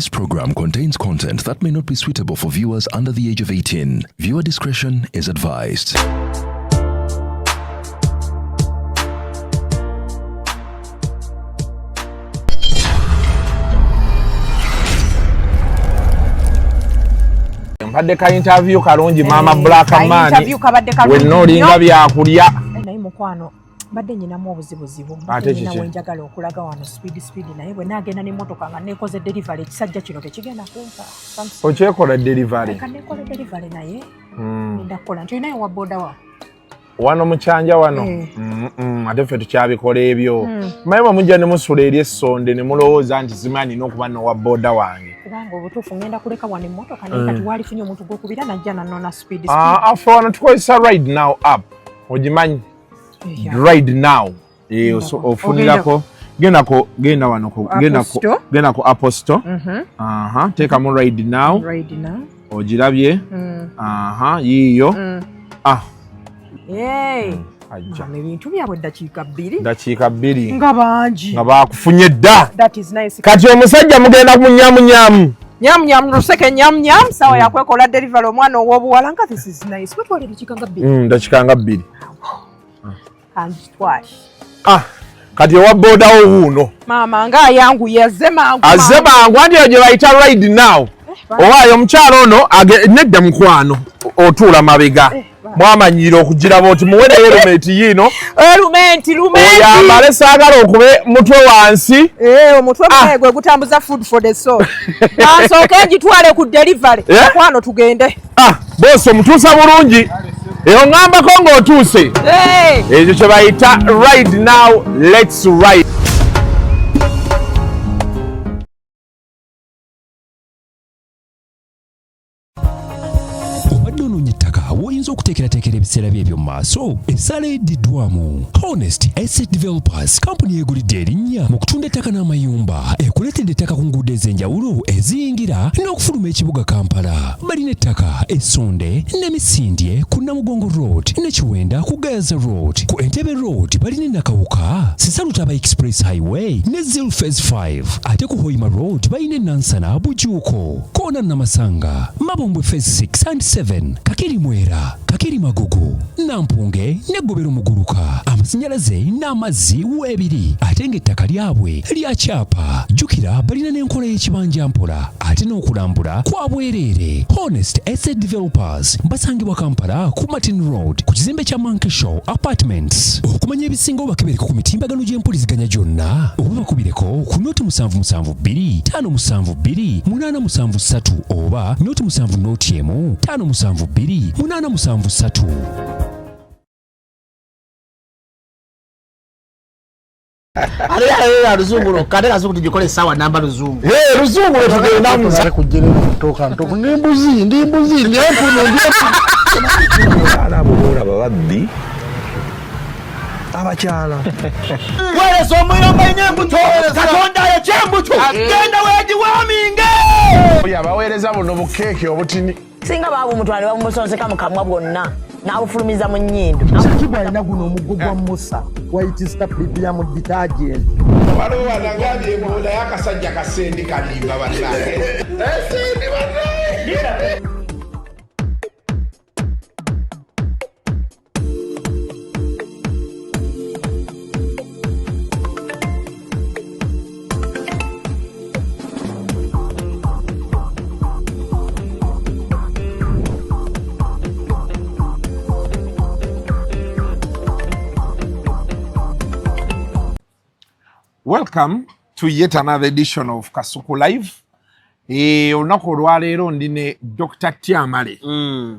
This program contains content that may not be suitable for viewers under the age of 18. Viewer discretion is advised. Mbadde ka interview kalungi mama Black Man wenna olinga byakulya naye mukwano mbadde nyinamu obuzibuzibu nyina wenjagala okulaga wano speed naye bwe nagenda n'emmotoka nga nekoze delivery ekisajja kino tekigenda kumpa okyekola delivery kanekola delivery naye ndakola nti naye wa boda wa wano mukyanja wano ate ffe tukyabikola ebyo maye mujja ne musula eri essonde ne mulowooza nti zimanyi n'okuba nowa boda wange kubanga obutuufu ngenda kuleka wano emmotoka naye kati walifunye omuntu gw'okubira najja nanona speed afe wano tukozesa ride now app ogimanyi ride now ofunirako genda wano genda ku Apple Store teekamu ride now ogirabye yiiyo ebintu byabwe dakiika bbiri nga bangi nga bakufunye dda kati omusajja mugenda kumunyamunyamu nyamunyamu luseke nyamunyamu sawa yakwekola delivery omwana ow'obuwala nga this is nice kwetwala dakiika nga bbiri kati owa boda wo wuuno maama nga ayanguye azze mangu anti gye bayita ride now owaayo omukyalo ono nedda mukwano otuula mabega mwamanyire okugiraba oti muwereyo erumenti yiino oyambale saagala okube mutwe wansi omutwe gwe gutambuza food for the soul ansooke ngitwale ku delivery mukwano tugende boosi omutuusa bulungi oŋŋambako ng'otuuse ekyo kye bayita ride now let's ride. Woyinza okuteekerateekera ebiseera byebyo mu maaso essaala eddiddwamu Honest Asset Developers kampuni yeegulidde erinnya mu kutunda ettaka n'amayumba ekuleetedde ettaka ku nguudo ez'enjawulo eziyingira n'okufuluma ekibuga Kampala balina ettaka Essonde ne Misindye ku Namugongo Road ne Kiwenda ku Gayaza Road ku Entebbe Road balina Nakawuka Sisalutaba Express Highway ne Zil Phase 5 ate ku Hoima Road balina Nansana Bujuuko Koona Namasanga Mabombwe Phase 6 and 7 Kakiri Mwera Kakiri Magogo Nampunge ne Gobero Muguluka amasannyalaze n'amazzi weebiri ate ng'ettaka lyabwe lya kyapa jjukira balina n'enkola y'ekibanja mpola ate n'okulambula kwa bwereere Honest Asset Developers basangibwa Kampala ku Martin Road ku kizimbe kya Monkey Show Apartments okumanya ebisinga obakebereko ku mitimbagano gy'empuliziganya gyonna oba bakubireko ku noti 772 572 873 oba noti 7 572 873. Aliya luzungu kade kazungu tujikole sawa namba luzungu luzungu tugenda muza kujere kutoka ndi mbuzi ndempuno ababura babaddi abakyala wale somuyomba nyembuto katonda ya chembuto genda weji waminge yabaweereza buno bukeeke obutini singa babu mutwale bamusonseka mukamwa bwonna n'abufulumiza mu nnyindo sakibwa alina guno omuggo gwa Musa wayitista premium detergent waliwo wanagambye ebola y'akasajja kasendi kalimba bannange esendi bannange. Welcome to yet another edition of Kasuku Live. Olunaku olwaleero ndine Dr. Tyamale.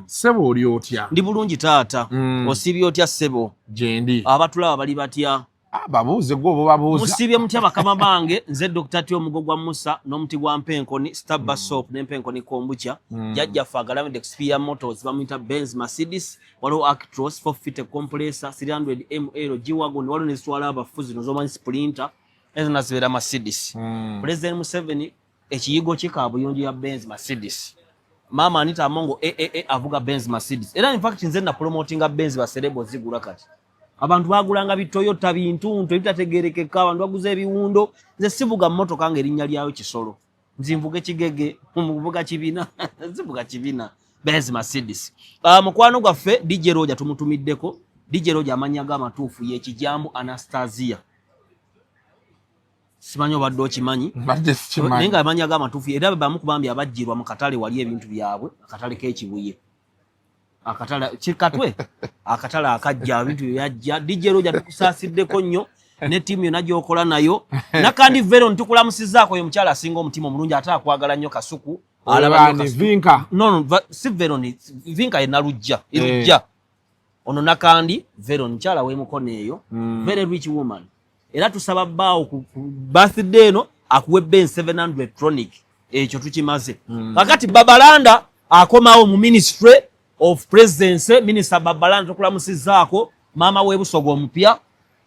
Sebo oli otya? Ndi bulungi taata. Osibye otya sebo? Gyendi. Abatulaba bali batya? Babuuze gwe bo babuuza. Musibye mutya bakama bange nze Dr. Tyo Mugogwa Musa n'omuti gwa Mpenkoni Stabba Soap n'Empenkoni Kombucha. Jajja Fagalamide Experience Motors bamuyita Benz Mercedes waliwo Actros 450 compressor 300 ml G-Wagon waliwo ne swala abafuzi nozomanyi Sprinter. Ezo nazibera Mercedes. President Museveni ekiyigo kikabuyonjo ya Benz Mercedes. Mama Anita Amongo avuga Benz Mercedes. Era in fact nze na promotinga Benz baserebo zigula kati. Abantu bagulanga bitoyota bintuntu ebitategerekeka abantu baguze ebiwundo nze sivuga mmotoka nga erinnya lyayo Kisolo. nzimvuge kigege mvuga kibina nzivuga kibina Benz Mercedes. Mukwano gwaffe DJ Roja tumutumiddeko. DJ Roja amanyaga amatuufu ye kijambo Anastasia. Simanyo baddo kimanyi. Nenga amanyaga amatuufu era bamukubambya abajjirwa mu katale wali ebintu byabwe akatale k'ekibuye. Akatala kikatwe akatala akajja ebintu yajja DJ Roja tukusasiddeko nnyo ne timu yonna gy'okola nayo nakandi Veron tukulamusizaako yo mukyala asinga omutima omulungi ate akwagala nnyo Kasuku alabani Vinka no si Veron Vinka enalujja irujja ono nakandi Veron mukyala w'emukono eyo very rich woman era tusaba baawo ku birthday no akuwe Benz 700 electronic ekyo tukimaze kakati Babalanda akomawo mu ministry of presidency minister Babalanda tukulamusizaako mama w'ebusogo omupya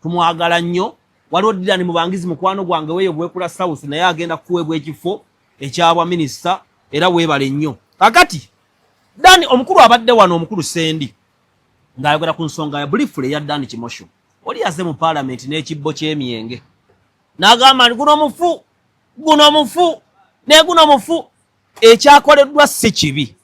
tumwagala nnyo waliwo Dylan Mubangizi mukwano gwange weyo bwekula South naye agenda kuwebwa ekifo ekyabwa minister era webale nnyo kakati Dani omukulu abadde wano omukulu Sendi ngayogera ku nsonga ya briefly ya Dani Kimosho oli yaze mu parliament n'ekibbo ky'emyenge n'agamba guno mufu ekyakoleddwa si kibi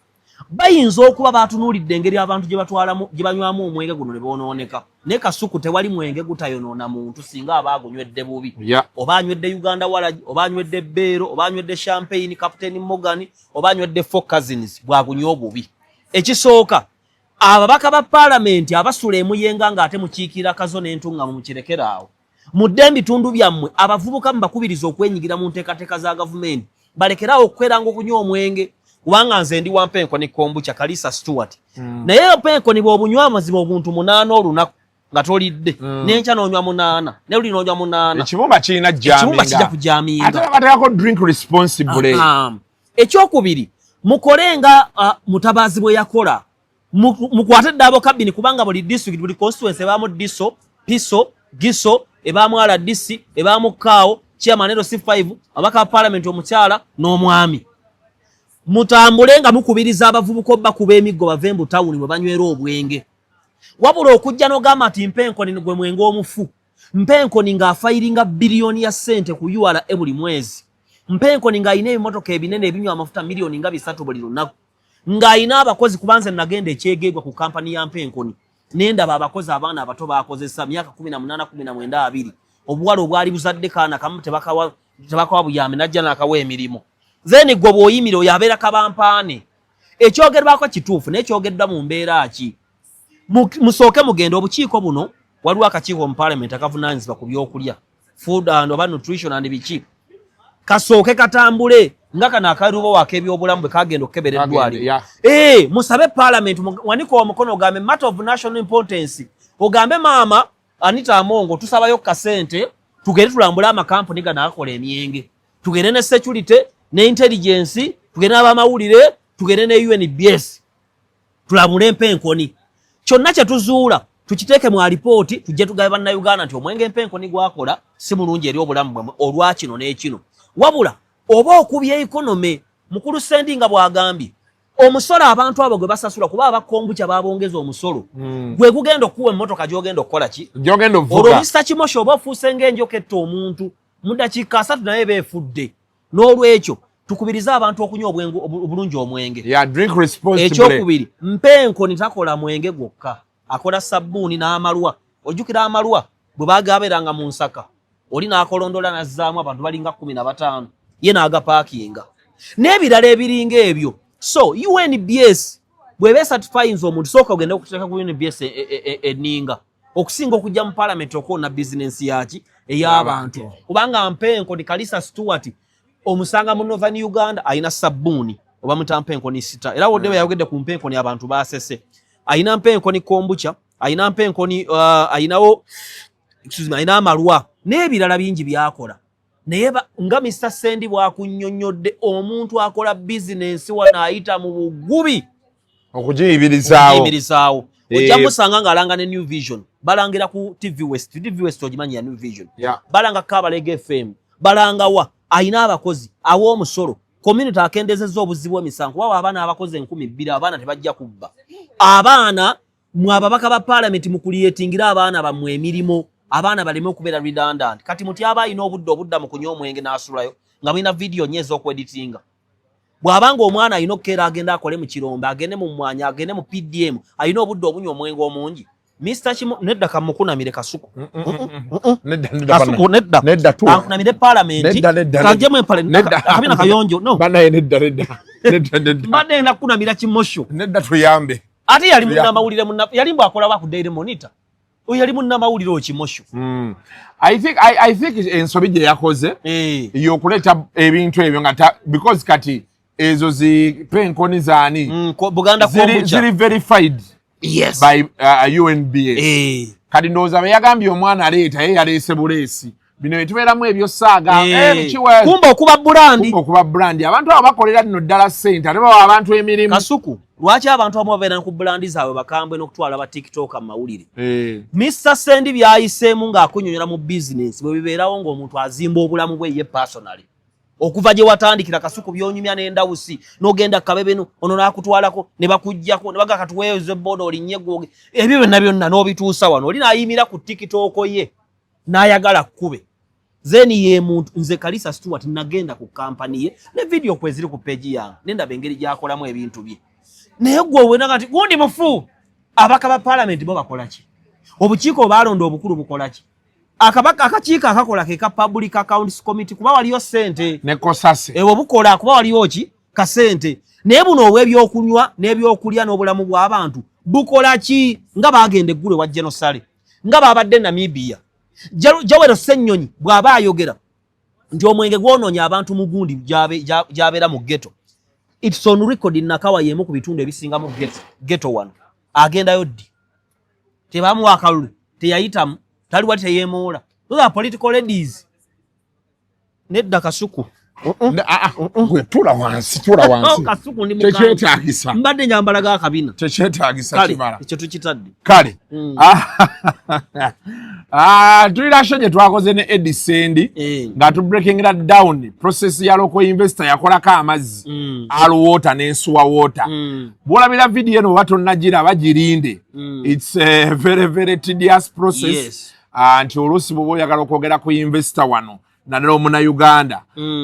bayinza okuba batunuulidde engeri abantu gye batwalamu gye banywamu omwenge guno ne bonooneka ne Kasuku tewali mwenge gutayonoona muntu singa abaagunywedde bubi oba anywedde Uganda Walagi oba anywedde Beero oba anywedde Champagne Captain Morgan oba anywedde Four Cousins bwagunywa obubi ekisooka ababaka ba parliament abasula emuyenga ng'ate mukiikira kazo n'entunga mu mukirekeraawo mudde ebitundu byammwe abavubuka mbakubiriza okwenyigira mu nteekateeka za gavumenti balekerawo okweranga okunywa omwenge kubanga nze ndi Wampenko ne Kombucha Kalisa Stewart naye Wampenko ni bw'obunywa amaziba obuntu 8 olunaku nga tolidde n'enkya n'onywa 8 ne luli n'onywa 8 ekibumba kirina jaminga kijja kujaminga ate bateekako drink responsibly ekyokubiri mukolenga Mutabazi bwe yakola mukwate Dabo Kabini kubanga buli district buli constituency ebaamu Diso Piso Giso ebaamu RDC ebaamu Kaawo chairman C5 abaka parliament omukyala n'omwami mutambule nga mukubiriza abavubuka bakuba emiggo bavembu tawuni bwe banywera obwenge wabula okujja n'ogamba ati Mpenko ni gwe mwenge omufu Mpenko ni ng'afayiringa biliyoni ya sente ku URA buli mwezi Mpenko ni ng'ayina ebimotoka ebinene ebinywa amafuta miliyoni nga 3 buli lunaku ng'ayina abakozi kubanze nagenda ekyegeegwa ku kampani ya Mpenko ni nendaba abakozi abaana abato bakozesa myaka 18 19 20 obuwala obwali buzadde kaana kamu tebakawa buyambi najja n'akawa emirimu zeni gwe bw'oyimira oyo abeera kabampaane ekyogerwako kituufu n'ekyogeddwa mu mbeera ki musooke mugenda obukiiko buno waliwo akakiiko mu parliament akavunaanyizibwa ku byokulya food and oba nutrition and biki kasooke katambule nga kano akalubo w'ak'ebyobulamu bwe kagenda okukebera eddwaliro musabe parliament wanika omukono ogambe matter of national importance ogambe maama Anita Amongo tusabayo kasente tugende tulambule amakampuni gano akola emyenge tugende ne security ne intelligence tugende abamawulire tugende ne UNBS tulambule Mpenko ni kyonna kye tuzuula tukiteeke mu alipooti tujje tugabe bannayuganda nti omwenge Mpenko ni gwakola si mulungi eri obulamu bwamwe olwa kino n'ekino wabula oba okubya economy mukulu Sendi nga bwagambye omusolo abantu abo gwe basasula kuba abakombucha babongeza omusolo gwe kugenda okuwa emmotoka gyogenda okukola ki gyogenda ovuga olwo Mr. Kimosho oba ofuuse ng'enjoka etta omuntu mu dakiika 3 naye beefudde n'olwekyo tukubiriza abantu okunywa obulungi omwenge drink responsibly ekyokubiri Mpenko nitakola mwenge gwokka akola sabbuuni n'amalwa ojjukira amalwa bwe baagaberanga mu Nsaka oli n'akolondola nazzaamu abantu balinga 15 ye n'agapaakinga n'ebirala ebiringa ebyo so UNBS bwebe certifying omuntu soka ogenda okuteeka ku UNBS eninga okusinga okujja mu parliament okona business yaki ey'abantu kubanga Mpenko ni Kalisa Stewart omusanga mu Northern Uganda ayina sabbuuni oba muta Mpenko ni sita era wodde yayogedde ku Mpenko ni abantu basese ayina Mpenko ni Kombucha ayina Mpenko ni ayinawo ayina amalwa n'ebirala bingi byakola naye nga Mr. Sendi bwakunnyonnyodde omuntu akola business wanaayita mu bugubi okugiyibirizaawo ojja musanga ng'alanga ne New Vision balangira ku TV West ogimanyi ya New Vision balanga Kabalege FM balanga wa ayina abakozi awo omusolo community akendezezza obuzibu emisango wawa abaana abakozi 2,000 abaana tebajja kubba abaana mu ababaka ba parliament mu kuliyetingira abaana bamwe emirimu abaana baleme okubeera redundant kati muti aba ino obudda mu kunywa omwenge n'asulayo nga mulina video nyezo okweditinga bwabanga omwana alina okkeera agenda akole mu kirombe agende mu mwanya agende mu PDM alina obudde obunywa omwenge omungi Mr. Chimo nedda kamukunamire Kasuku nedda tu akunamire parliament kajemu empale kabina kayonjo no bana nedda mbadde nakunamira Kimosho nedda tuyambe ate yali munna mawulire munna yali mbwakola ba ku Daily Monitor oyo yali munna mawulire okimosho I think ensobi gye yakoze yokuleta ebintu ebyo nga because kati ezo zipenkoni zaani Buganda ziri verified yes by UNBS kati ndowooza be yagambye omwana aleeta ye yaleese buleesi bino bitubeeramu ebyo saaga kumba okuba brandi abantu abo bakolera nno ddala ssente ate bawa abantu emirimu Kasuku lwaki abantu abamu babeera ku brandi zaabwe bakambwe n'okutwala ba TikTok amawulire Mr. Sendi byayiseemu ng'akunyonyola mu business bwe bibeerawo ng'omuntu azimba obulamu bwe ye personally okuva gye watandikira Kasuku byonyumya n'endawusi n'ogenda kabebeno ono n'akutwalako ne bakujjako ne baga katuweeze bodo olinnye gwoge ebyo byonna n'obituusa wano oli n'ayimira ku TikTok ye n'ayagala kkube zeni ye muntu nze Kalisa Stewart nagenda ku company ye ne video kweziri ku page yange nendaba engeri gyakolamu ebintu bye naye gwe wena kati gundi mufu abaka ba parliament bo bakola ki obukiiko balonda obukulu bukola ki akabaka akakiika akakola ke ka public accounts committee kuba waliyo sente ne kosase ewo bukola kuba waliyo ki ka sente naye buno obw'ebyokunywa n'ebyokulya n'obulamu bw'abantu bukola ki nga bagende gule wa genocide nga babadde Namibia Jawero Ssenyonyi bw'aba ayogera nti omwenge gwonoonya abantu mu gundi gy'abeera mu ghetto it's on record Nakawa yemu ku bitundu ebisinga mu ghetto wano agendayo ddi tebamuwa akalulu teyayitamu tali wali teyeemoola those are political ladies nedda Kasuku tula wansi Kasuku ndi tekyetaagisa mbadde nyambala ga kabina tekyetaagisa kimala ekyo tukitadde kale tulira show gye twakoze ne Eddie Sendi nga tu breaking that down process ya local investor yakolako amazzi aluwater n'ensuwa water bwolabira video eno batonnagira bagirinde it's a very very tedious process nti oluusi bw'oba oyagala okwogera ku investor wano naddala omunayuganda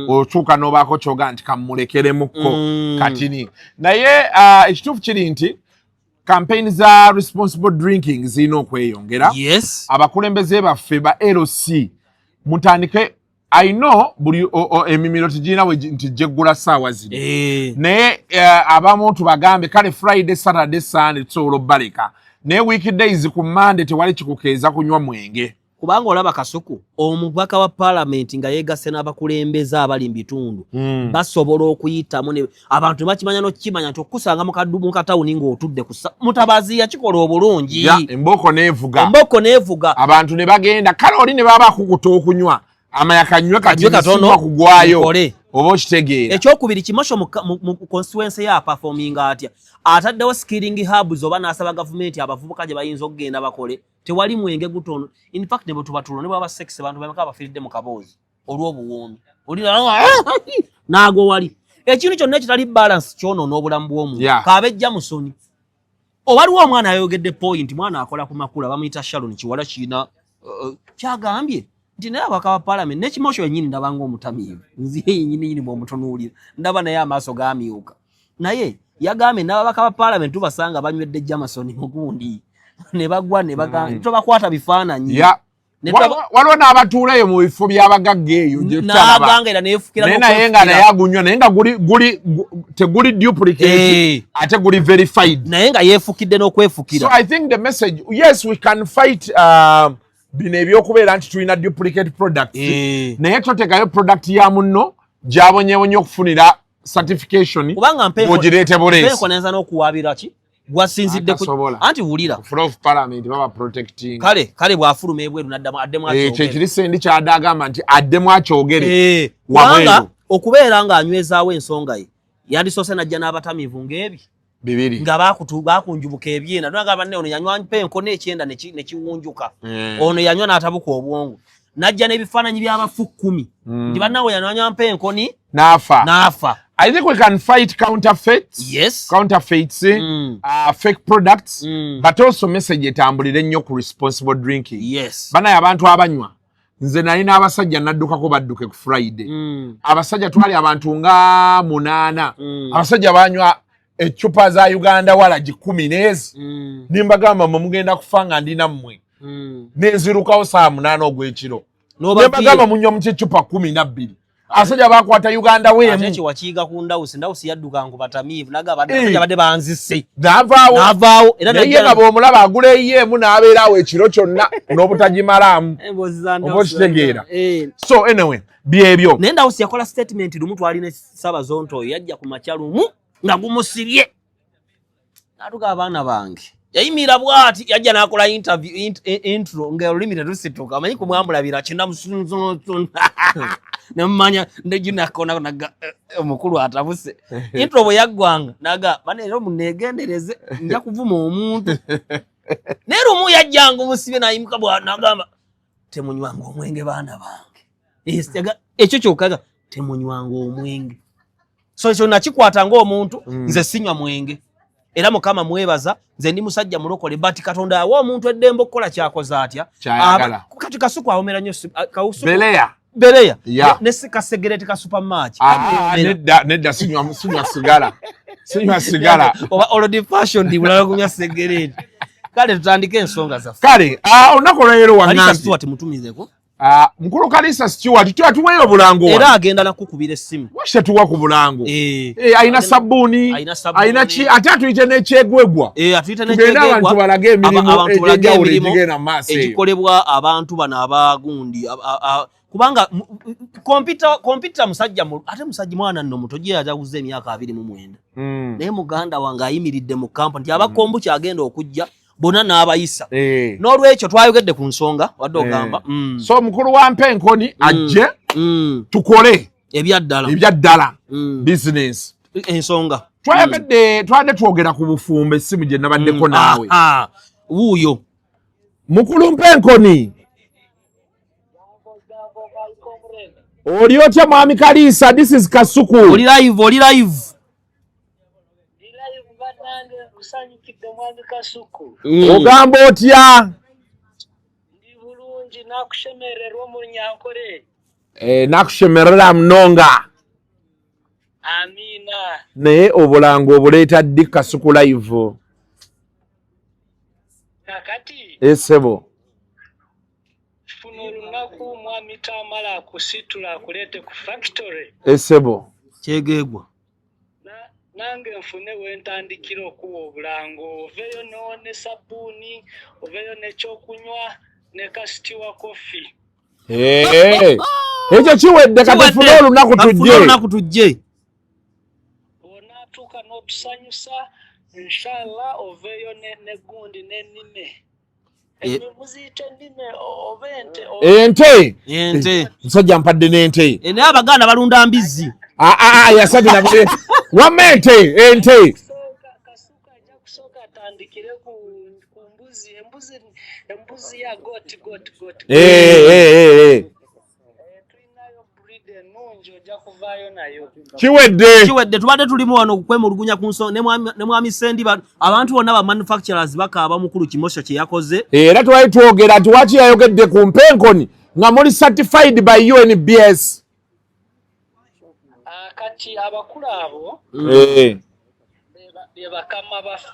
otuuka n'obaako kyoga nti kamulekeremukko katini naye ekituufu kiri nti campaign za responsible drinking zirina okweyongera abakulembeze baffe ba LC mutandike I know buli emimiro tugirina nti gyeggula ssaawa zino naye abamu tubagambe kale Friday Saturday Sunday tusobola obbaleka naye weekdays ku Monday tewali kikukeeza kunywa mwenge kubanga olaba Kasuku omubaka wa parliament nga yeegase n'abakulembeze abali mu bitundu basobola okuyitamu abantu bakimanya n'okukimanya nti okusanga mu katawuni ng'otudde mutabazi yakikola obulungi emboko neevuga abantu ne bagenda kale oli ne baba kukuta okunywa amayaka nywe katono kugwayo oba okitegeera ekyokubiri Kimosho mu constituency ya performing atya ataddewo skilling hubs oba n'asaba gavumenti abavubuka gye bayinza okugenda bakole tewali mwenge gutono in fact ne bwetubatulo ne baba sex abantu bameka bafiridde mu kaboozi olw'obuwoomi olina naago wali ekintu kyonna ekitali balance kyono n'obulamu bw'omuntu kaabejja musoni owaliwo omwana ayogedde point mwana akola ku makula bamuyita Sharon Kiwala kiina kyagambye nti naye abaka ba parliament ne Kimosho yennyini ndaba ng'omutamiivu nzi yennyini bw'omutunuulira ndaba naye amaaso gaamyuka naye yagambye n'ababaka ba parliament tubasanga banywedde Jamasoni mugundi ne bagwa ne bagamba tobakwata bifaananyi waliwo n'abatuulayo mu bifo by'abagagga eyo naye nga naye agunywa naye nga teguli duplicate ate guli verified naye nga yeefukidde n'okwefukira so I think the message yes we can fight bino ebyokubeera nti tulina duplicate products naye toteekayo product ya munno gyabonyebonye okufunira certification ogireete buleesi nenza n'okuwaabira ki gwasinzidde anti wulira of parliament baba protecting kale bw'afuluma ebweru n'addamu addemu kyekiri Sendi kyadde agamba nti addemu akyogere wabweru okubeera ng'anywezaawo ensonga ye yandisoose najja n'abatamiivu ng'ebi bibiri nga bakunjubuka ebyenda tunagamba ne ono yanywa penko n'ekyenda ne kiwunjuka ono yanywa n'atabuka obwongo najja n'ebifaananyi by'abafu 10 nti bannawe yananywa penko ni n'afa I think we can fight counterfeits, fake products, but also message etambulire nnyo ku responsible drinking. Yes. Banaye abantu abanywa nze nalina abasajja naddukako badduke ku Friday abasajja twali abantu nga 8 abasajja banywa echupa za Uganda wala 10 nezi nimbagamba mugenda kufanga ndina mmwe nezirukawo saa 8 ogw'ekiro nimbagamba munywa mu chupa 12 asajja bakwata Uganda wemu ate kiwakiiga ku ndawusi yadduka ngo batamiivu naga badde banzise navaawo era naye nga bw'omulaba agula eyemu n'abeerawo ekiro kyonna n'obutajimalamu oba okitegeera so anyway byebyo naye ndawusi yakola statement lumu twalina Ssaabazonto oyo yajja ku makya lumu nga gumusibye natuka abaana bange yayimira bwati yajja n'akola interview intro nga olulimi telusituka amanyi kumwambulabira kinda musunzunzu nemanya ndejinakona naga omukulu atabuse intro bwe yaggwanga naga banero munegendereze nja kuvuma omuntu nero mu yajjanga omusibe nayimuka bwa nagamba temunywanga omwenge baana bange ekyo kyokaga temunywanga omwenge so ekyo nakikwata ng'omuntu nze sinywa mwenge era Mukama mwebaza nze ndi musajja mulokole but Katonda awa omuntu eddembe okukola kyakoza atya kati kasuku awomera nnyo kawusu Beleya nesi kasegereti ka supermarket nedda sinywa sigala oba already fashion di bulala kunya segereti kale tutandike ensonga zaffe kale onakola leero wangambi Stuart mutumizeko mukulu Kalisa Stuart tuweyo obulango era agenda nakukubira essimu washe tuwa ku bulango ayina sabuni ayina ki ate atuyite n'ekyegwegwa atuyite n'ekyegwegwa abantu balage emirimu egenda maaso egikolebwa abantu bano abagundi kubanga kompita musajja ate musajja mwana nno muto gye yajaguze emyaka 29 naye muganda wange ayimiridde mu kampa nti abakombu kyagenda okujja bona n'abayisa n'olwekyo twayogedde ku nsonga wadde ogamba so mukulu wa Mpenkoni ajje tukole ebyaddala business ensonga twabadde twogera ku bufumbo essimu gye nabaddeko naawe wuuyo mukulu Mpenkoni oli otya mwami Kalisa this is Kasuku oli live kusanyukidde mwami Kasuku ogamba otya ndi bulungi nakushemererwa omunyankore nakushemerera mnonga amina naye obulango obuleeta ddi Kasuku live kakati esebo funa olunaku mwami Tamala akusitula akulete ku factory esebo kyegegwa nange nfune wentandikira okuwa obulango oveyo ne sabuni oveyo nekyokunywa ne kasitiwa kofi ekyo kiwedde katufune olunaku tujje onatuuka n'otusanyusa inshallah oveyo ne gundi n'ennime muziyita ennime oba ente musajja mpadde n'ente naye Abaganda balunda mbizzi yasabira wamente ente Kasuka ajja kusooka atandikire ku embuzi ya goti tulinayo breed ennungi ojja kuvaayo nayo kiwedde tubadde tulimu wano okwemulugunya ku nsonga ne mwami Sendi abantu bonna ba manufacturers bakaaba mukulu Kimosho kye yakoze era twali twogera nti waki yayogedde ku Mpenkoni nga muli certified by UNBS kati abakulu abo be bakama baffe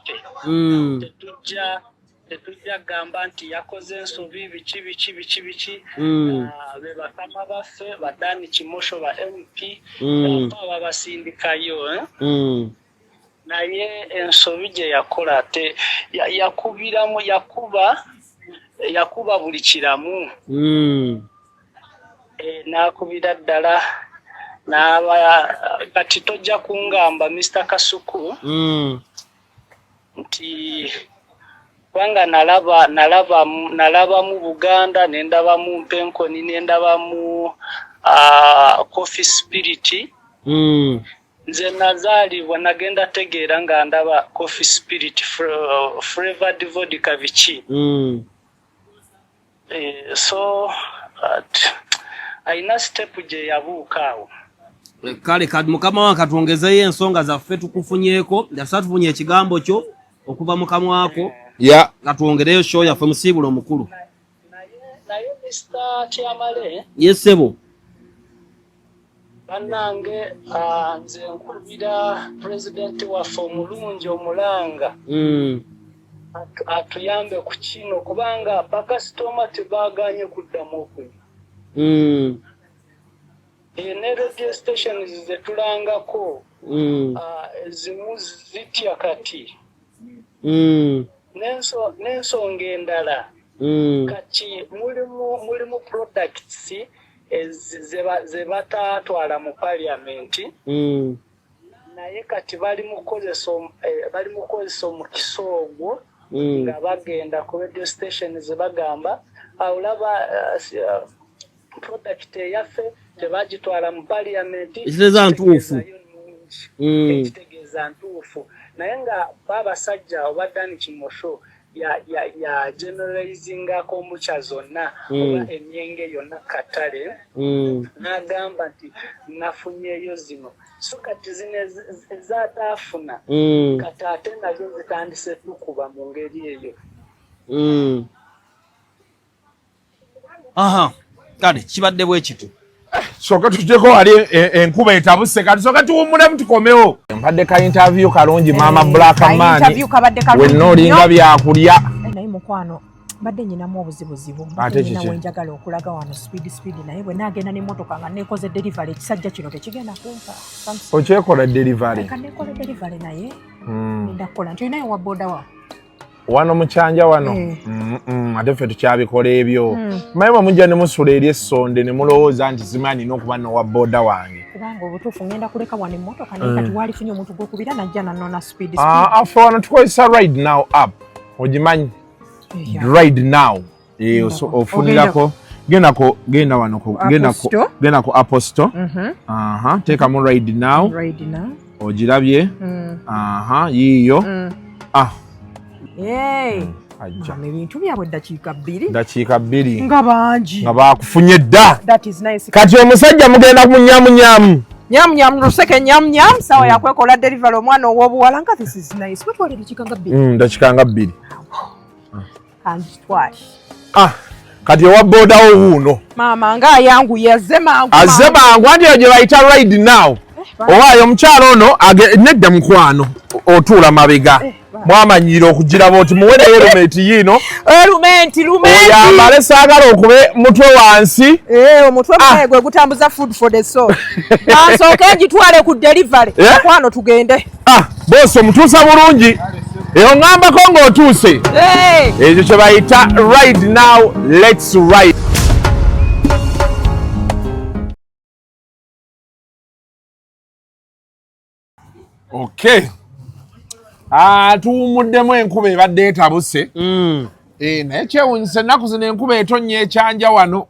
tetujja gamba nti yakoze ensobi biki be bakama baffe badani Kimosho ba MP babasindikayo naye ensobi gye yakola ate yakuba buli kiramu n'akubira ddala kati tojja kungamba Mr. Kasuku nti kubanga nalaba mu Buganda nendaba mu Mpenkoni nendaba mu Coffee Spirit nze nazaalibwa nagenda tegeera nga ndaba Coffee Spirit flavored vodka biki so aina step gye yabuuka awo kale mukama wange katuongezeyo ensonga zaffe tukufunyeeko ndasa tufunye ekigambo kyo okuva mu kamwako katuongereyo show yaffe musiibula omukulu naye Mr. Kyamale. Yes sebo. Bannange nze nkubira President waffe omulungi omulanga. Atuyambe ku kino kubanga bakasitoma tebaganye kuddamu okunywa. Ne radio stations zetulangako ezimu zitya kati. N'ensonga endala kati mulimu products ze batatwala mu parliamenti naye kati bali mu kukozesa omukisa ogwo nga bagenda ku radio station ze bagamba awulaba product eyaffe tebagitwala mu parliamenti ekitegeeza ntuufu ekitegeeza ntuufu naye nga baabasajja oba Dani Kimosho ya generalizinga kombucha zonna oba emyenge yonna katale n'agamba nti nafunyeeyo zino so kati zino ezataafuna kati ate nazo zitandise tukuba mu ngeri eyo. Kale kibadde bwe kitu soka tujeko wali enkuba etabuse kati soka tuwumulemu tukomewo mpadde ka interview kalungi mama Black Man interview kabadde kalungi wenno linga byakulya naye mukwano badde nyinamu obuzibuzibu nyina wenjagala okulaga wano speed naye bwe nagenda n'emmotoka nga nekoze delivery ekisajja kino tekigenda kumpa okyekola delivery kanekola delivery naye ndakola nti naye wa boda wa wano mukyanja wano ate ffe tukyabikola ebyo maye mujja ne musula eri essonde ne mulowooza nti zimanyi n'okuba nowa boda wange kubanga obutuufu ngenda kuleka wano emmotoka naye kati waalifunye omuntu gwokubira najja nanona speed affe wano tukozesa ride now app ogimanyi ride now ofunirako genda wano genda ku Apple Store teekamu ride now ogirabye yiiyo ebintu byabwe dakiika bbiri nga bangi nga bakufunye dda kati omusajja mugenda munyamunyamu luseke nyamunyam sawa yakwekola delivery omwana ow'obuwala nga this is nice wetwala dakiika nga bbiri kati owa bodawo wuuno maama nga ayanguye azze mangu anti eyo gye bayita ride now owaayo omukyalo ono nedda mukwano otuula mabega mwamanyira okugiraba oti muwereyo erumenti yiino oyambale saagala okube mutwe wansi omutwe gwe gutambuza food for the soul ansooke ngitwale ku delivery mukwano tugende boosi omutuusa bulungi eyo ngambako ng'otuuse ekyo kye bayita ride now let's ride. Okay. Tuwumuddemu enkuba ebadde etabuse naye kyewuunyisa ennaku zino enkuba etonnya ekyanja wano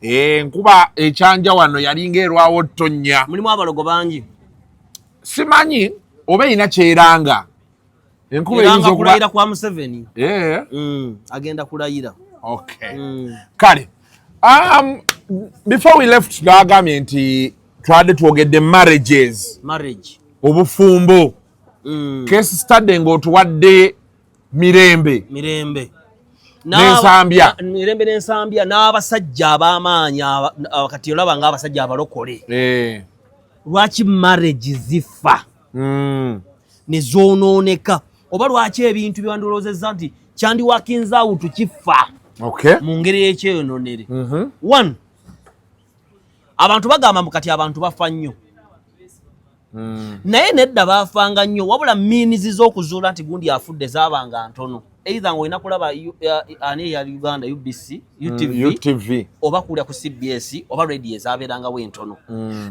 enkuba ekyanja wano yalinga erwawo ttonnya mulimu abalogo bangi simanyi oba erina kyeranga enkuba eyinza kulayira kwa Museveni agenda kulayira kale before we left twagambye nti twadde twogedde marriage obufumbo case study ng'otuwadde mirembe n'ensambya n'abasajja ab'amaanyi kati olaba ng'abasajja abalokole lwaki marriage zifa ne zoonooneka oba lwaki ebintu byewandoloozezza nti kyandiwakinze awutu kifa mu ngeri y'ekyeyononere one abantu bagamba kati abantu bafa nnyo naye nedda baafanga nnyo wabula miinizi z'okuzuula nti gundi afudde zaabanga ntono either ng'olina kulaba ani ya Uganda UBC UTV oba kulya ku CBS oba radio ezaabeerangawo entono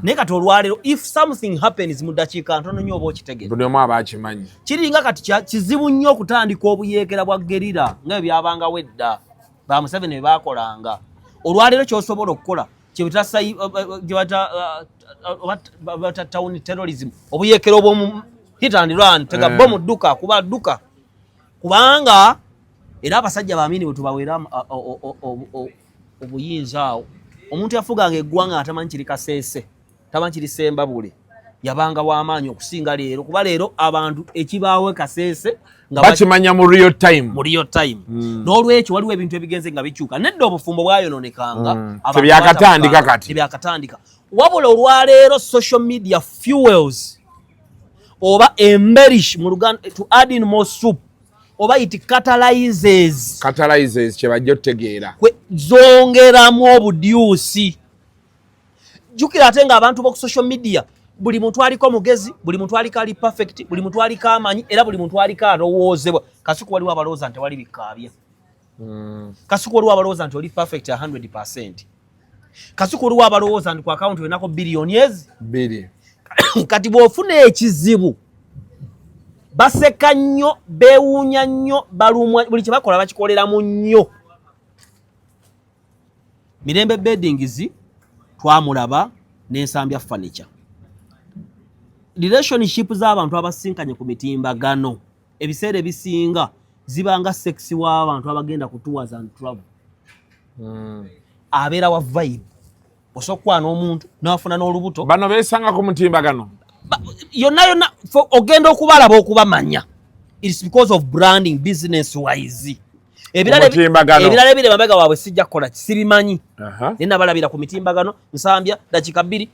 naye kati olwaleero if something happens mu ddakiika ntono nnyo oba okitegeeza buli omu aba akimanyi kiringa kati kizibu nnyo okutandika obuyeekera bwa gerira nga bwe byabangawo edda ba Museveni bwe baakolanga olwaleero ky'osobola okukola kyebata town terrorism obuyeekera obw'omu hit and run tega bomu dduka kuba dduka kubanga era abasajja baamini bwe tubaweera obuyinza awo omuntu yafuganga eggwanga atamanyi kiri Kaseese tamanyi kiri Sembabule yabanga w'amaanyi okusinga leero kuba leero abantu ekibaawe kaseese nga bakimanya mu real time n'olwekyo waliwo ebintu ebigenze nga bikyuka nedda obufumbo bwayononekanga tebyakatandika wabula olwaleero social media fuels oba embellish mu Luganda to add in more soup oba it catalyzes kyebajja otegeera zongeramu obudyusi. Jukira ate nga abantu b'oku social media buli muntu aliko mugezi, buli muntu aliko ali perfect, buli muntu aliko amanyi era buli muntu aliko alowoozebwa. Kasuku waliwo abalowooza nti wali bikaabya. Kasuku waliwo abalowooza nti oli perfect 100%. Kasuku waliwo abalowooza nti ku account wenako billionaires 2. Kati bw'ofuna ekizibu baseka nnyo, beewuunya nnyo, balumwa, buli kye bakola bakikolera mu nnyo. Mirembe Beddings twamulaba n'ensambya furniture. Relationship z'abantu abasinkanye ku mitimbagano ebiseera ebisinga zibanga sexy w'abantu abagenda ku tours and travel. Abeera wa vibe osokwa n'omuntu n'afuna n'olubuto bano beesanga ku mutimbagano yonna ogenda okubalaba okubamanya. It's because of branding business wise. Ebirala ebire mabega waabwe sijja kukola kisibimanyi. Nina balabira ku mitimbagano nsambya dakika 2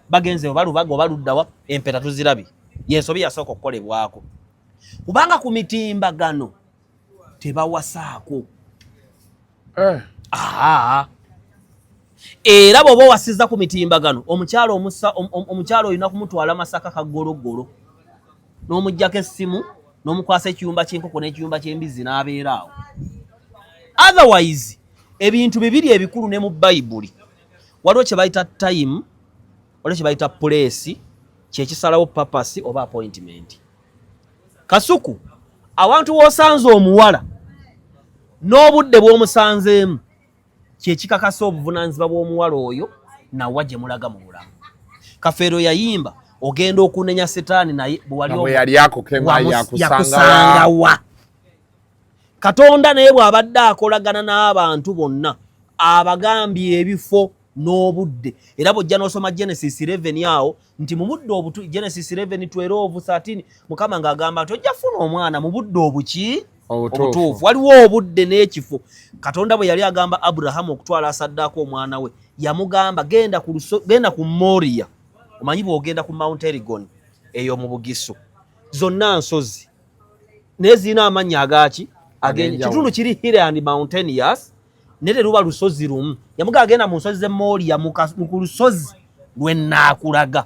bagenze balubago baluddawa empeta tuzirabi yensobi yasooka okukolebwako kubanga ku mitimbagano tebawasaako. Era bw'oba wasiza ku mitimbagano omukyalo olina kumutwala Masaka kagologolo n'omuggyako essimu n'omukwasa ekiyumba ky'enkoko n'ekiyumba ky'embizi n'abeera awo. Otherwise ebintu bibiri ebikulu ne mu Bayibuli waliwo kye bayita time, waliwo kye bayita place, kyekisalawo purpose oba appointment. Kasuku awantu w'osanze omuwala n'obudde bw'omusanzeemu kyekikakasa obuvunaanyizibwa bw'omuwala oyo nawa gye mulaga mu bulamu. Kafeero yayimba ogenda okunenya setaani naye bwe yali akokema yakusangawa. Katonda naye bw'abadde akolagana n'abantu bonna abagambye ebifo n'obudde. Era bw'ojja n'osoma Genesis 11 awo nti mu budde Genesis 11:12-13 Mukama ng'agamba nti ojja funa omwana mu budde obuki obutuufu. Waliwo obudde n'ekifo. Katonda bwe yali agamba Abrahamu okutwala asaddaako omwana we yamugamba genda ku Moriya. Omanyi bw'ogenda ku Mount Elgon eyo mu Bugisu zonna nsozi naye zirina amannya agaaki kitundu kiri hill and mountainous ne teruba lusozi lumu. Yamuga agenda mu nsozi z'Emoriya ku lusozi lw'ennaakulaga.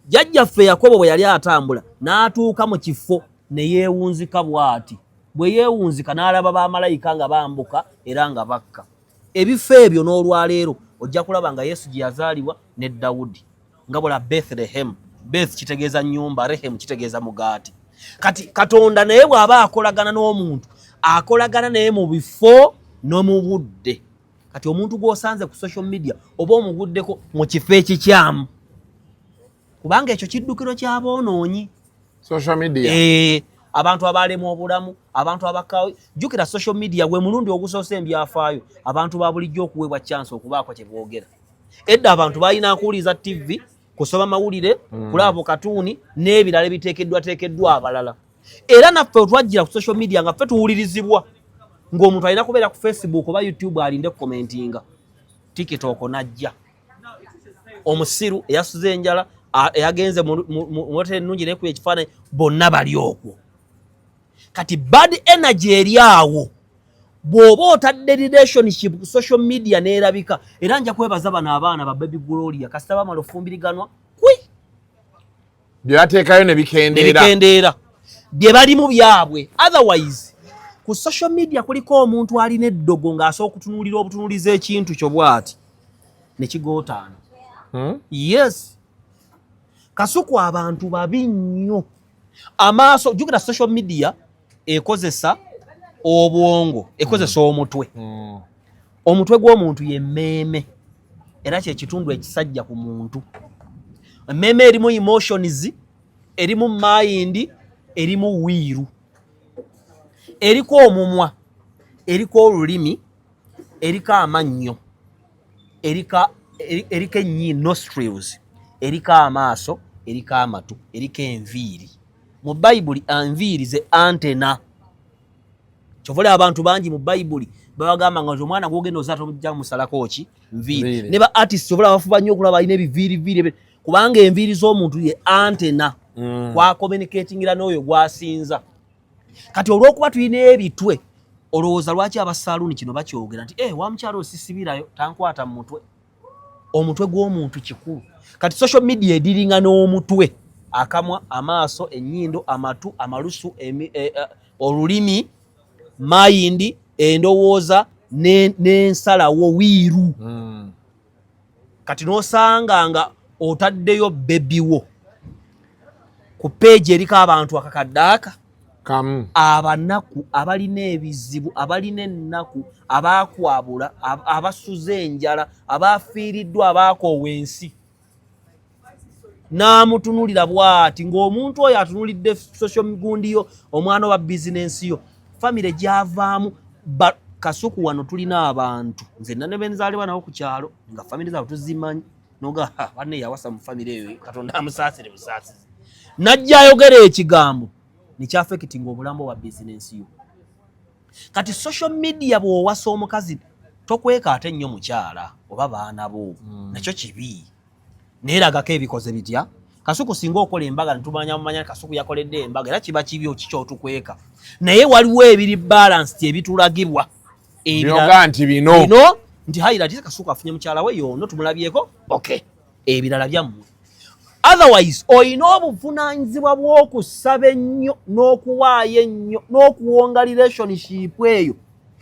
Jjajjaffe Yakobo bwe yali atambula n'atuuka mu kifo ne yeewunzika bw'ati. Bwe yeewunzika n'alaba bamalayika nga bambuka era nga bakka. Ebifo ebyo n'olwaleero ojja kulaba nga Yesu gye yazaalibwa ne Dawudi nga bw'ola Bethlehem. Beth kitegeeza nnyumba, Rehem kitegeeza mugaati. Kati Katonda naye bw'aba akolagana n'omuntu akolagana naye mu bifo no mu budde. Kati omuntu gw'osanze ku social media oba omuguddeko mu kifo ekikyamu kubanga ekyo kiddukiro ky'aboonoonyi social media. Abantu abalemu obulamu, abantu abakawe. Jukira social media gwe mulundi ogusoose ebyafaayo abantu ba bulijjo okuweebwa chance okubaako kye boogera. Edda abantu balina kuwuliza TV, kusoma mawulire, kulaba katuuni n'ebirala biteekeddwa abalala. Era naffe twajjira ku social media nga ffe tuwulirizibwa ng'omuntu alina kubeera ku Facebook oba YouTube alinde commentinga. TikTok najja omusiru eyasuze enjala eyagenze mu hoteli ennungi n'ekuba ekifaananyi bonna bali okwo. Kati bad energy eri awo bw'oba otadde relationship ku social media n'erabika. Era nja kwebaza bano abaana ba Baby Gloria kasita bamala ofumbiriganwa bye bateekayo ne bikendeera bye balimu byabwe. Otherwise ku social media kuliko omuntu alina eddogo ng'asooka okutunuulira obutunuulizi ekintu kyo bw'ati ne kigootaana. Yes, Kasuku abantu babi nnyo amaaso. Jukira social media ekozesa obwongo, ekozesa omutwe. Omutwe gw'omuntu ye mmeeme era kye kitundu ekisajja ku muntu. Mmeeme erimu emotions, erimu mind, erimu wiiru, eriko omumwa, eriko olulimi, eriko amannyo, eriko ennyi nostrils, eriko amaaso, eriko amatu, eriko enviiri. Mu Bayibuli enviiri ze antena. Kyovula abantu bangi mu Bayibuli babagamba nga omwana gwogenda ozaata omujja musalako ki nviiri. Ne ba artists kyovula bafuba nnyo okulaba balina ebiviiriviiri kubanga enviiri z'omuntu ye antena. Kwa communicatingira n'oyo gwasinza. Kati olw'okuba tulina ebitwe olowooza lwaki abasaaluuni kino bakyogera nti wa mukyalo osisibirayo tankwata mu mutwe. Omutwe gw'omuntu kikulu. Kati social media ediringa n'omutwe, akamwa, amaaso, ennyindo, amatu, amalusu, olulimi, mayindi, endowooza n'ensalawo wiiru. Kati n'osanga nga otaddeyo bebiwo ku page eriko abantu akakaddaaka abanaku abalina ebizibu abalina ennaku abakwabula abasuze enjala abafiiriddwa abakoowa ensi n'amutunulira bw'ati ng'omuntu oyo atunulidde social gundiyo omwana wa bizinensi yo famire gyavaamu. Kasuku wano tulina abantu nze nane benzaalibwa nawo ku kyalo nga famire zaabwe tuzimanyi noga banne yawasa mu famire eyo Katonda amusaasire busaasizi najja ayogera ekigambo nikyafekitinga obulambo wa bizinensi yo. Kati social media bw'owasa omukazi tokweka ate nnyo mukyala oba baana bo nakyo kibi neeragako ebikoze bitya. Kasuku singa okola embaga netumanya mumanya Kasuku yakoledde embaga era kiba kibi okikyotukweka naye waliwo ebiri balance ebitulagibwa ebyoga nti bino nti hayira tisa Kasuku afunye mukyala we yono tumulabyeko okay ebirala byammwe. Otherwise oyina obuvunaanyizibwa bw'okusaba ennyo n'okuwaayo ennyo n'okuwonga relationship eyo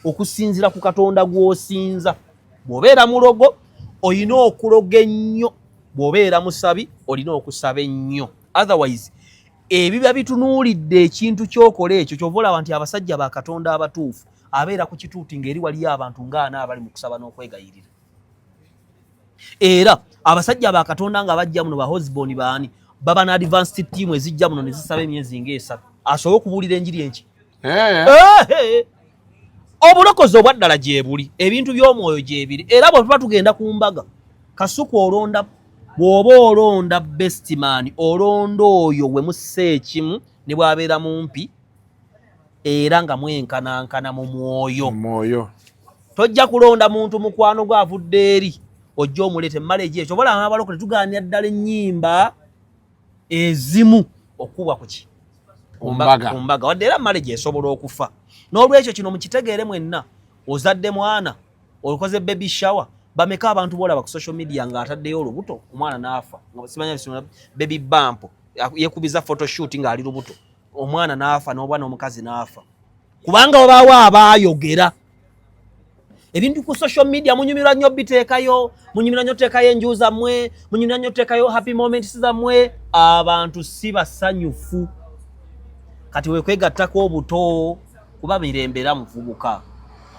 okusinzira ku Katonda gw'osinza. Bw'obeera mulogo oyina okuloga ennyo, bw'obeera musabi olina okusaba ennyo. Otherwise ebiba bitunuulidde ekintu ky'okola ekyo ky'ova olaba nti abasajja ba Katonda abatuufu abeera ku kituuti ng'eri waliyo abantu ng'ana abali mu kusaba n'okwegayirira. Era abasajja ba Katonda nga bajja muno ba husband baani baba na advanced team ezijja muno ne zisaba emyezi ng'esatu asobola okubuulira enjiri enki. Obulokozi obwaddala gye buli ebintu by'omwoyo gye biri. Era bwe tuba tugenda ku mbaga Kasuku olonda bw'oba olonda best man olonda oyo we musse ekimu ne bw'abeera mumpi era nga mwenkanankana mu mwoyo. Tojja kulonda muntu mukwano gw'avudde eri ojja omulete marriage ekyo bola abalokole tugaanira ddala ennyimba ezimu okuba kuki kumbaga wadde era marriage esobola okufa. N'olwekyo kino mukitegeere mwenna ozadde mwana okoze baby shower bameka abantu bolaba ku social media nga ataddeyo olubuto omwana n'afa nga simanya bisuna baby bump yekubiza photoshoot nga ali lubuto omwana n'afa n'obwana omukazi n'afa kubanga obaawo abaayogera ebintu ku social media. Munyumirwa nnyo biteekayo, munyumirwa nnyo teekayo enju zammwe, munyumirwa nnyo teekayo happy moments zammwe. Abantu si basanyufu. Kati wekwegattako obuto kuba mirembera muvubuka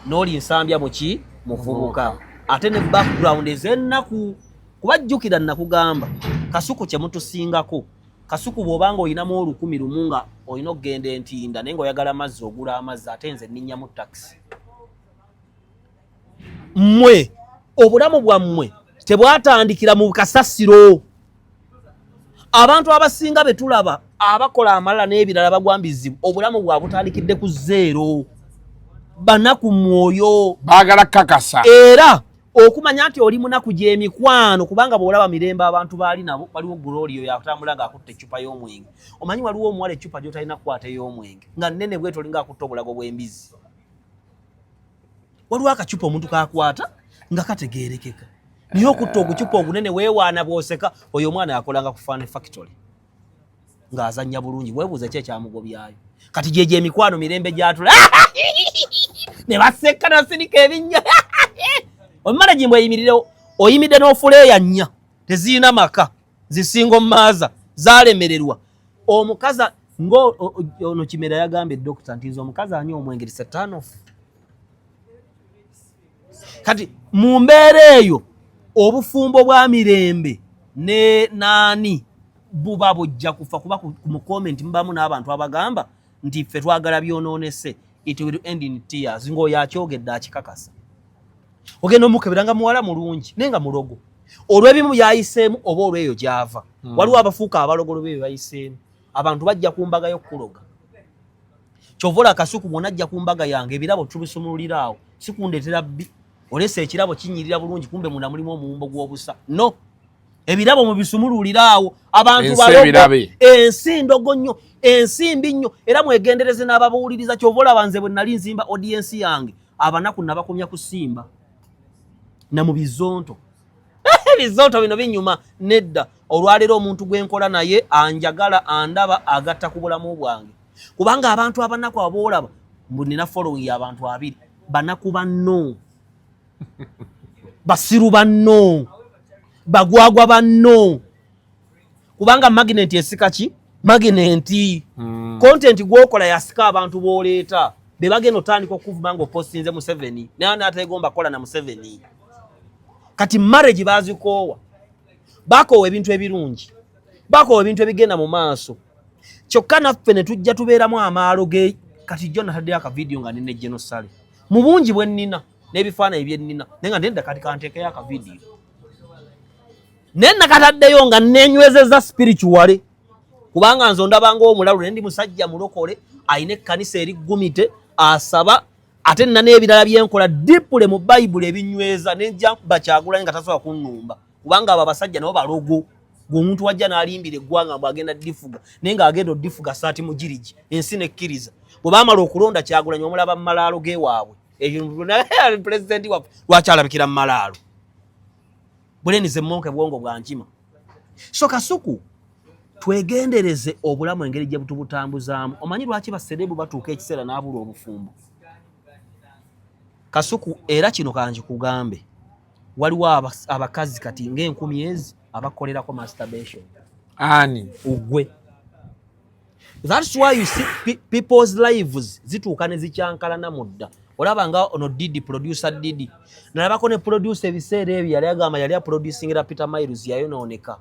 n'oli nsambya muki muvubuka ate ne background ez'ennaku kubajjukira nakugamba Kasuku kye mutusingako. Kasuku bw'obanga oyinamu 10,000 nga olina okugenda entinda naye ng'oyagala amazzi ogula amazzi ate nze nninnya taxi. Mmwe obulamu bwammwe tebwatandikira mu kasasiro. Abantu abasinga betulaba abakola amalala n'ebirala bagwambizibu obulamu bwa butandikidde ku zero. Banaku mwoyo baagala kakasa. Era okumanya nti oli munaku gy'emikwano kubanga bw'olaba mirembe abantu baali nabo waliwo Glorio yakutambula ng'akutte eccupa y'omwenge. Omanyi waliwo omuwala eccupa gy'otalina kukwata ey'omwenge nga nnene bw'eto olinga akutte obulago bw'embizi. Waliwo akacupa omuntu kakwata nga kategeerekeka niyo okutta ogucupa ogunene weewaana bw'oseka oyo omwana yakolanga ku Fan Factory ng'azannya bulungi weebuuze ki ekyamugobyayo. Kati gyegyo emikwano mirembe gyatula ne baseka nasirika ebinnya omumala gimbwe eyimirirewo oyimidde n'ofuleeya nnya tezirina maka zisinga omumaaza zaalemererwa. Omukazi ng'ono Kimera yagambye dokita nti nze omukazi anywa omwenge it's a turn off. Kati mu mbeera eyo obufumbo bwa mirembe ne naani buba bujja kufa kuba mu comment mbamu n'abantu abagamba nti ffe twagala byonoonese it will end in tears ng'oyo akyogedde akikakasa. Ogenda omukebera nga muwala mulungi naye nga mulogo olw'ebimu byayiseemu oba olw'eyo gy'ava. Waliwo abafuuka abalogolo be bayiseemu. Abantu bajja ku mbaga y'okuloga. Kyovola Kasuku mwonna ajja ku mbaga yange ebirabo tubisumululira awo. Si kundeetera bbi. Olese ekirabo kinyirira bulungi kumbe munda mulimu omuwumbo gw'obusa. No. Ebirabo mubisumululira awo. Abantu baloga. Ensi ndogo nnyo. Ensimbi nnyo. Era mwegendereze n'ababuuliriza kyovola banze bwe nali nzimba audience yange. Abanaku nabakomya kusimba. Na mu bizonto. Bizonto bino binyuma nedda. Olwalero omuntu gwenkola naye anjagala andaba agatta ku bulamu bwange. Kubanga abantu abanaku aboolaba mbunina following abantu 2 banaku banno. Basiru banno. Bagwagwa banno. Kubanga magnet esika ki? Magnet. Content gwokola yasika abantu booleeta. Bebageno tandika okuvuma ngo postinze mu 7. Nana ategomba kola na mu 7. Kati marriage bazikowa. Bako ebintu ebirungi. Bako ebintu ebigenda mu maaso. Kyokka naffe ne tujja tubeeramu amaalo ge kati jjo natadde aka video nga nine genocide. Mu bungi bwe nnina n'ebifaananyi bye nnina nenga ndenda kati kanteekeyo aka video. Nenna kataddeyo nga nenywezeza spiritual. Kubanga nzo ndabanga omulalu ne ndi musajja mulokole ayina ekkanisa eriggumite asaba ate nna n'ebirala byenkola dipule mu Bible ebinyweza nenja Kyagulanyi nga tasobola kunnumba. Kubanga abo abasajja nabo balogo. Omuntu wajja n'alimbira eggwanga bw'agenda difuga naye ng'agenda odifuga saati mugirigi ensi nekkiriza bwe baamala okulonda Kyagulanyi omulaba mu malaalo geewaabwe ekyo pulezidenti waffe lwaki alabikira mu malaalo bulenize mmonke bwongo bwa nkima. So Kasuku twegendereze obulamu engeri gye butubutambuzaamu. Omanyi lwaki baserebu batuuka ekiseera n'abula obufumbo? Kasuku era kino kanji kugambe waliwo abakazi kati ng'enkumi ezi abakolerako masturbation. Ani ugwe. That's why you see people's lives zituuka ne zikyankalana mudda. Olaba nga ono Didi producer Didi. Nalabako ne producer ebiseera ebyo yali agamba yali aproducingira Peter Miles yayonooneka.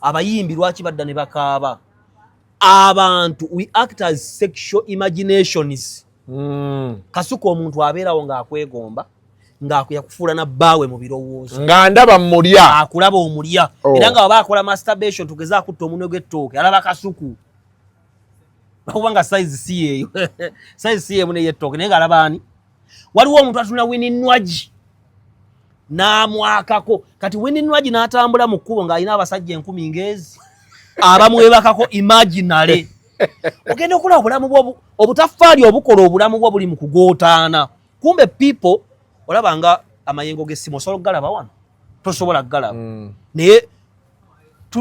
Abayimbi lwaki badda ne bakaaba. Abantu we act as sexual imaginations. Kasuku omuntu abeerawo ng'akwegomba ng'akufuula na bbaawe mu birowoozo. Nga ndaba mmulya. Akulaba omulya. Era nga baba akola masturbation tugeza akutta omunwe gw'ettooke alaba Kasuku. Bakubanga size si yeeyo. Size si yeemu n'ey'ettooke naye ng'alaba ani? Waliwo omuntu atuna Winnie Nwagi n'amwakako. Kati Winnie Nwagi n'atambula mu kkubo ng'alina abasajja 10,000 ngezi. Abamwebakako imaginary. Ogenda okulaba obulamu bwo obutaffaali obukola obulamu bwo buli mu kugootaana. Kumbe people olaba nga amayengo g'essimu osobola galaba wano. Tosobola galaba. Naye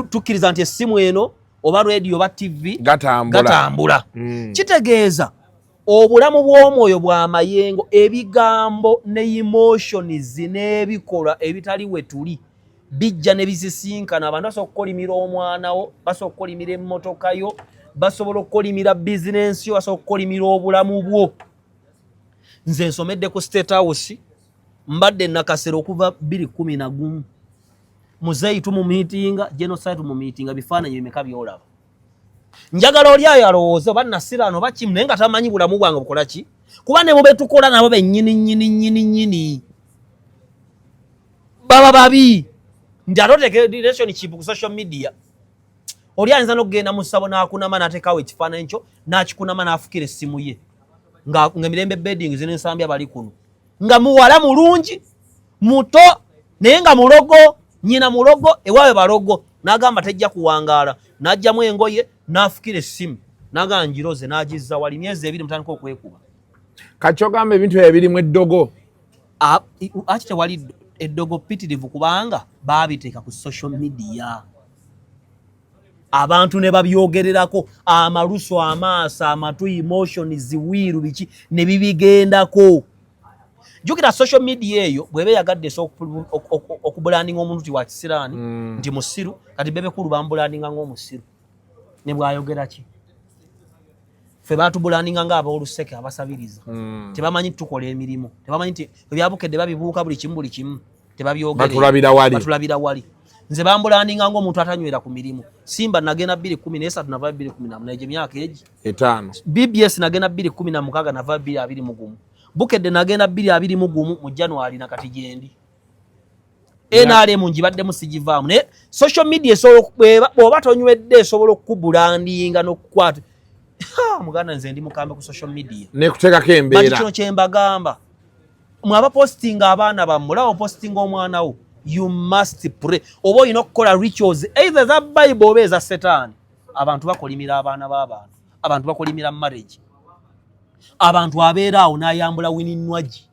tukkiriza nti essimu eno oba radio oba TV gatambula. Kitegeeza obulamu bw'omwoyo bwa mayengo ebigambo ne emotions n'ebikolwa ebitali we tuli bijja ne bizisinkana. Abantu basobola okukolimira omwanawo, basobola okukolimira emmotoka yo, basobola okukolimira bizinensi yo, basobola okukolimira obulamu bwo. Nze nsomedde ku State House mbadde nakasero okuva 2011. Muzeyi tumu meetinga, genocide mu meetinga bifaananyi bimeka byolaba. Njagala oli ayo alowooza oba nasiraano oba kimu naye nga tamanyi bulamu bwange bukola ki. Kuba ne mube tukola nabo bennyini. Baba babi. Nti atoteke relationship ku social media. Oli ayinza n'okugenda mu ssabo n'akunama n'ateekawo ekifaananyi kyo n'akikunama n'afukira essimu ye. Nga mirembe bedding zinensambi abali kuno. Nga muwala mulungi, muto, naye nga mulogo, nyina mulogo, ewawe balogo. N'agamba tejja kuwangaala. N'ajjamu engoye, n'afukira essimu. N'agamba ngiroze n'agizza wali myezi 2 mutandika okwekuba. Kati ogamba ebintu ebirimu eddogo. Ati tewali eddogo pitirivu kubanga baabiteeka ku social media. Abantu ne babyogererako amaluso amaaso amatu emotions ziwiru biki ne bibigendako. Jukira social media eyo bwebe yagadde okubrandinga omuntu wa kisirani nti musiru kati bebe kulu bambrandinga ng'omusiru ne bwayogera ki fe batu brandinga nga aboluseke abasabiriza tebamanyi tukola emirimu tebamanyi nti ebyabukedde babibuuka buli kimu tebabyogera batulabira wali nze bambrandinga ng'omuntu atanywera ku mirimu. Simba nagenda 2013 nava 2014 eje myaka eji 5 BBS nagenda 2016 nava 2021 Bukedde nagenda 2021 mu January na kati jendi. NRM njibadde musijivaamu ne social media bw'oba tonywedde esobola okukubulandinga n'okukwata muganda nze ndi mukambe ku social media nekuteekako embeera kino kye mbagamba mwaba postinga abaana bammwe olaba postinga omwana wo you must pray oba olina okukola rituals either za Bible oba eza Setaani. Abantu bakolimira abaana b'abantu, abantu bakolimira marriage, abantu abeera awo n'ayambula Winnie,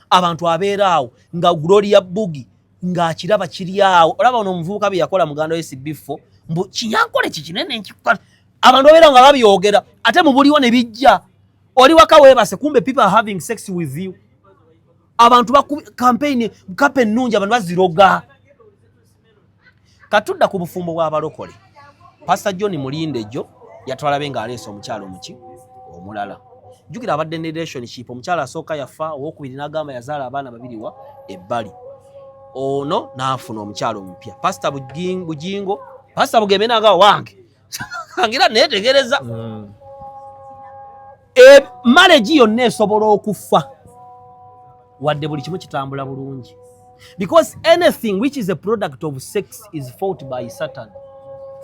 abantu abeera awo nga Gloria Bugi ng'akiraba kiri awo olaba ono omuvubuka bye yakola muganda we SB4 mbu kinyankole kikinene nkikola abantu abeera nga babyogera ate mu buliwo ne bijja oli waka weebase kumbe people are having sex with you. Abantu campaign kape ennungi abantu baziroga. Katudda ku bufumbo bw'abalokole. Pastor John Mulindejo yatwala nga aleese omukyalo muki omulala. Jukira abadde ne relationship omukyala asooka yafa owokubiri n'agamba yazaala abaana babiri wa ebbali. Ono n'afuna omukyalo omupya. Pastor Bujingo, Pastor Bugembe n'agamba wange. Angira neetegereza. Marriage yonna esobola okufa. Wadde buli kimu kitambula bulungi. Because anything which is a product of sex is fought by Satan.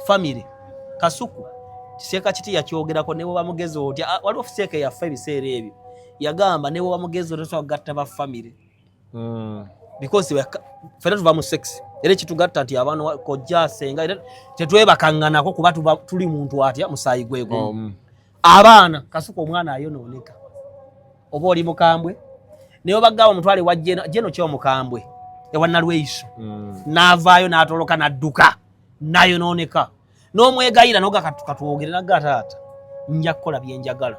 Family. Kasuku. Kiseka kiti yakyogerako ne bwa mugezo oti waliwo fiseka yafa ebiseera ebyo. Yagamba ne bwa mugezo toso gatta ba family. Because we fera tuva mu sex. Era kitugatta nti abantu kojja senga tetwebakangana kuba tuli muntu atya musayi gwego. Abaana Kasuku omwana ayonooneka. Oba oli mukambwe neyo bagaba mutwale wa jeno kyo mukambwe ewanalweiso navaayo n'atoloka nadduka nayo nooneka n'omwegayira noga katwogere nagataata nja kukola byenjagala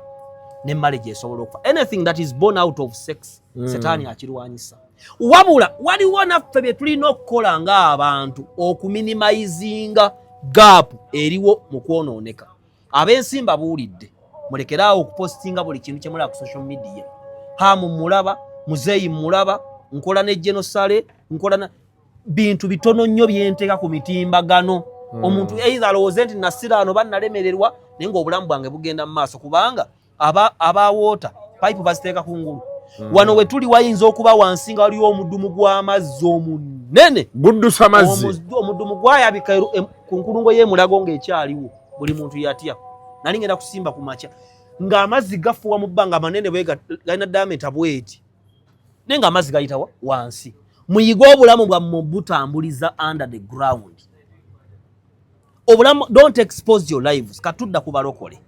ne marriage esobola okufa. Anything that is born out of sex Setaani akirwanyisa. Wabula waliwo naffe bye tulina okukola ng'abantu okuminimizinga gap eriwo mu kwonooneka. Ab'ensimba buulidde mulekeraawo okupostinga buli kintu kye mulaba ku social media. Hamu mulaba muzeyi mulaba nkola ne genosale nkola na bintu bitono nnyo byenteeka ku mitimbagano. Omuntu either alowooze nti nasiraano bannalemererwa naye ng'obulamu bwange bugenda mu maaso kubanga abawoota pipe baziteeka ku ngulu. Wano we tuli wayinza okuba wansi nga waliwo omudumu gw'amazzi omunene guddusa amazzi omudumu gwayabika ku nkulungo y'emulago ng'ekyaliwo buli muntu yatya. Nali ngenda kusimba ku makya ng'amazzi gafuwa mu bbanga amanene bwe galina diameter bweti naye ng'amazzi gayitawa wansi. Muyiga obulamu bwammwe butambuliza under the ground. Obulamu don't expose your lives. Katudda ku balokole.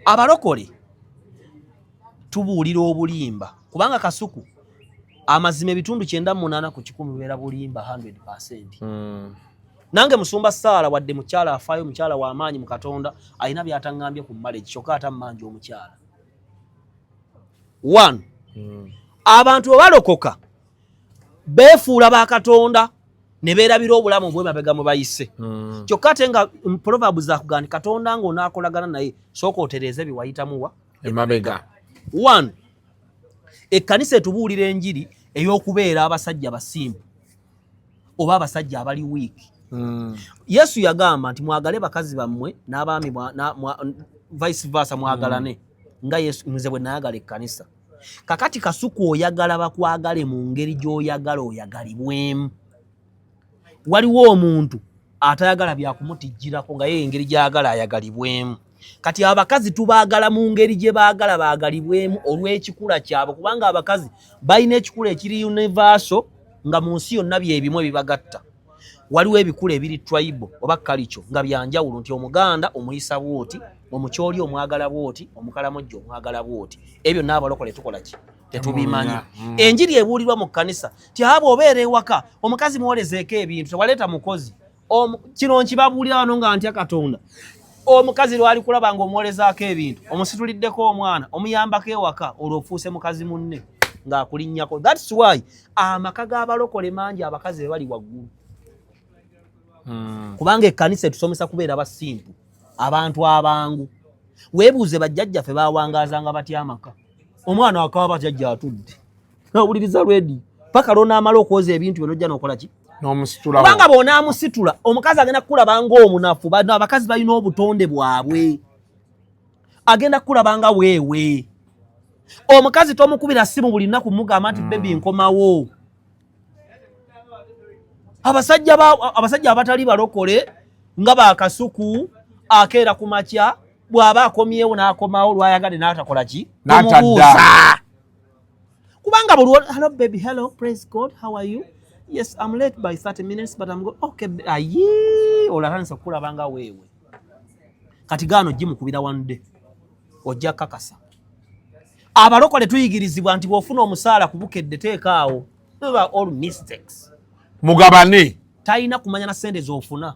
Abalokole tubuulira obulimba kubanga Kasuku amazima ebitundu 98 ku 100 beera bulimba 100%. Nange musumba Saala wadde mukyala afaayo mukyala wa maanyi mu Katonda alina byatangambye ku marriage kyokka atammanja omukyala. One, abantu abalokoka beefuula ba Katonda ne beerabira obulamu bwe mabega mu bayise. Kyokka ate nga Proverbs akugani Katonda ng'onaakolagana naye sooka otereeze biwayitamuwa emabega. One, ekkanisa etubuulira enjiri ey'okubeera abasajja basimbu oba abasajja abali wiiki. Yesu yagamba nti mwagale bakazi bammwe n'abaami vice versa mwagalane nga Yesu nze bwe nayagala ekkanisa. Kakati Kasuku oyagala bakwagale mu ngeri gy'oyagala oyagalibwemu. Waliwo omuntu atayagala byakumutijjirako nga ye engeri gy'ayagala ayagalibwemu. Kati abakazi tubaagala mu ngeri gye baagala baagalibwemu olw'ekikula kyabwe kubanga abakazi balina ekikula ekiri universal nga mu nsi yonna byebimu ebibagatta. Waliwo ebikula ebiri tribal oba kalicho nga byanjawulo nti Omuganda omuyisa bwoti, Omukyoli omwagala bwoti, Omukalamojjo omwagala bwoti. Ebyo n'abalokole tukola ki? Tetubimanyi. Enjiri ebuulirwa mu kkanisa ti abo obeera ewaka omukazi muwolezeeko ebintu tewaleeta mukozi. Kino nkibabuulira wano nga ntya Katonda. Omukazi lwali kulaba ng'omuwolezaako ebintu omusituliddeko omwana omuyambako ewaka olwo ofuuse mukazi munne ng'akulinnyako. That's why amaka g'abalokole mangi abakazi be bali waggulu. Kubanga ekkanisa etusomesa kubeera basimpu abantu abangu. Weebuuze bajjajjaffe baawangazanga batya amaka. Omwana akawa bajjajja atudde nawuliriza lwedi paka lw'onaamala okwoza ebintu bino ojja n'okola ki? N'omusitula. Kubanga bw'onaamusitula omukazi agenda kukulaba ng'omunafu. Bano abakazi balina obutonde bwabwe. Agenda kukulaba nga weewe. Omukazi tomukubira simu buli nnaku mugamba nti bebi nkomawo. abasajja abatali balokole nga bakasuku akeera ku makya bw'aba akomyewo n'akomawo lwayagadde n'atakola ki n'atadda kubanga buli hello baby hello praise God how are you yes I'm late by 30 minutes but I'm good okay ayi olatanisa kulabanga weewe kati gaano gimukubira wande ojja kakasa abalokole tuyigirizibwa nti bw'ofuna omusaala kubukedde teekaawo all mistakes mugabane talina kumanya na sente z'ofuna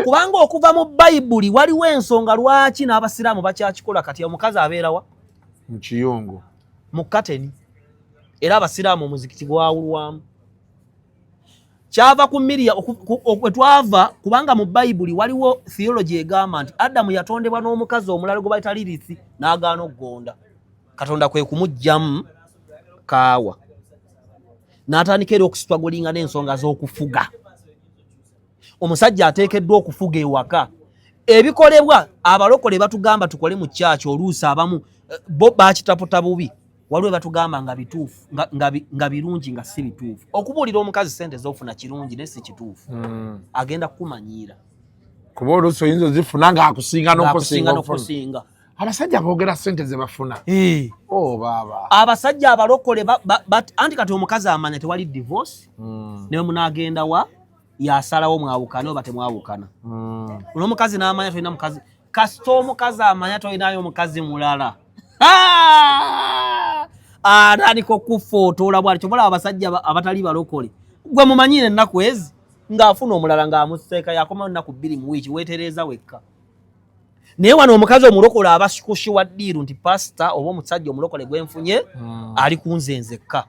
kubanga okuva mu bayibuli waliwo ensonga lwaki n'abasiraamu bakyakikola kati omukazi abeerawa mu kiyongo mu kateni era abasiraamu omuzikiti gwawulwamu kyava ku Miriya okwetwava kubanga mu bayibuli waliwo theology egamba nti Adamu yatondebwa n'omukazi omulala gwe bayita Lilith n'agaana okugonda Katonda kwe kumugjamu kaawa n'atandika era okusitwagolinga n'ensonga z'okufuga omusajja ateekeddwa okufuga ewaka ebikolebwa abalokole batugamba tukole mu kyaki oluusi abamu bo bakitaputa bubi waliwo batugamba nga bituufu nga birungi nga si bituufu okubuulira omukazi sente z'ofuna kirungi naye si kituufu agenda kukumanyiira kuba oluusi oyinza ozifuna ng'akusinga n'okusinga abasajja boogera sente ze bafuna baaba abasajja abalokole anti kati omukazi amanya tewali divorce ne munaagenda wa yasalawo mwawukana oba temwawukana n'omukazi n'amanya tolina mukazi kasita omukazi amanya tolinayo omukazi mulala atandika okufootola bwali kyomulaba abasajja abatali balokole gwe mumanyire ennaku ezi ng'afuna omulala ng'amuseeka yakomawo ennaku 2 mu wiiki weetereeza wekka naye wano omukazi omulokole aba kushiwa ddiiru nti pasita oba omusajja omulokole gwenfunye ali kunzenzekka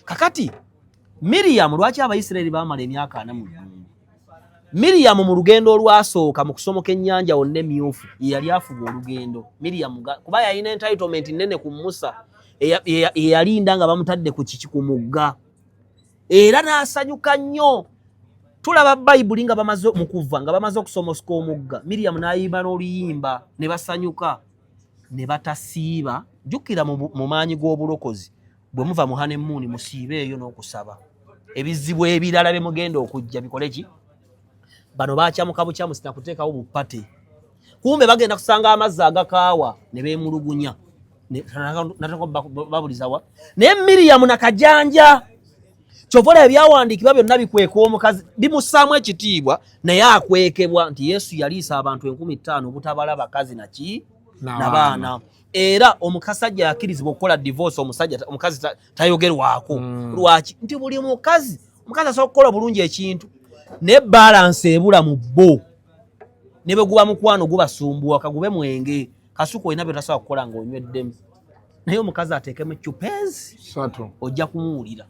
kakati Miriyamu lwaki Abayisirayiri baamala emyaka 4 mu ddungu Miriyamu mu lugendo olwasooka mu kusomoka ennyanja wonna emyufu yali afuga olugendo Miriyamu kuba yalina entitlement nnene ku Musa eyalinda nga bamutadde ku kiki ku mugga era n'asanyuka nnyo tulaba bayibuli nga bamaze mukuva nga bamaze okusomoska omugga Miriyamu n'ayimba n'oluyimba ne basanyuka ne batasiiba jjukira mu maanyi g'obulokozi bwe muva mu hanemuuni musiibe eyo n'okusaba ebizibu ebirala bye mugenda okujja bikole ki bano baakyamuka bukyamu sinakuteekawo bupate kumbe bagenda kusanga amazzi agakaawa ne beemulugunya babulizawa naye Miriyamu nakajanja kyovola ebyawandiikibwa byonna bikweka omukazi bimussaamu ekitiibwa naye akwekebwa nti Yesu yaliisa abantu 15,000 obutabala bakazi naki n'abaana era omukasajja yakirizibwa okukola divorce omukazi tayogerwako lwaki nti buli omukazi asobola okukola bulungi ekintu ne balance ebula mu bbo ne bwe guba mukwano gubasumbuwa kagube mwenge kasuku olina byetasobola kukola ng'onyweddemu naye omukazi ateekemu ecupezi ojja kumuwulira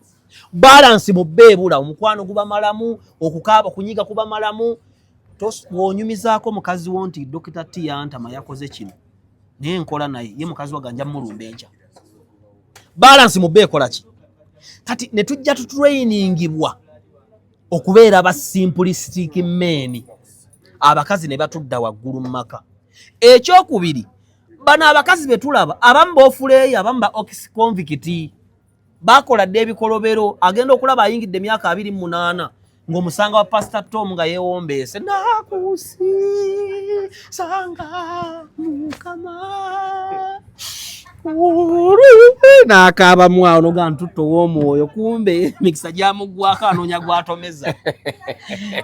balance mu bbo ebula omukwano guba malamu okukaaba kunyiga kuba malamu bw'onyumizaako mukazi wo nti Dr. T yantama yakoze kino naye nkola naye ye mukazi waganja mulumba enkya balance mu bbo ekola ki kati ne tujja tutrainingibwa okubeera ba simplistic men abakazi ne batudda waggulu mu maka ekyokubiri bano abakazi betulaba abamu boofuleeyo abamu ba ox convict bakola dde ebikolobero agenda okulaba ayingidde emyaka 28 ng'omusanga wa Pastor Tom nga yeewombeese nakusanga Mukama n'akaaba mwawo noga ntutto w'omwoyo kumbe mikisa gyamugwako anoonya gwatomeza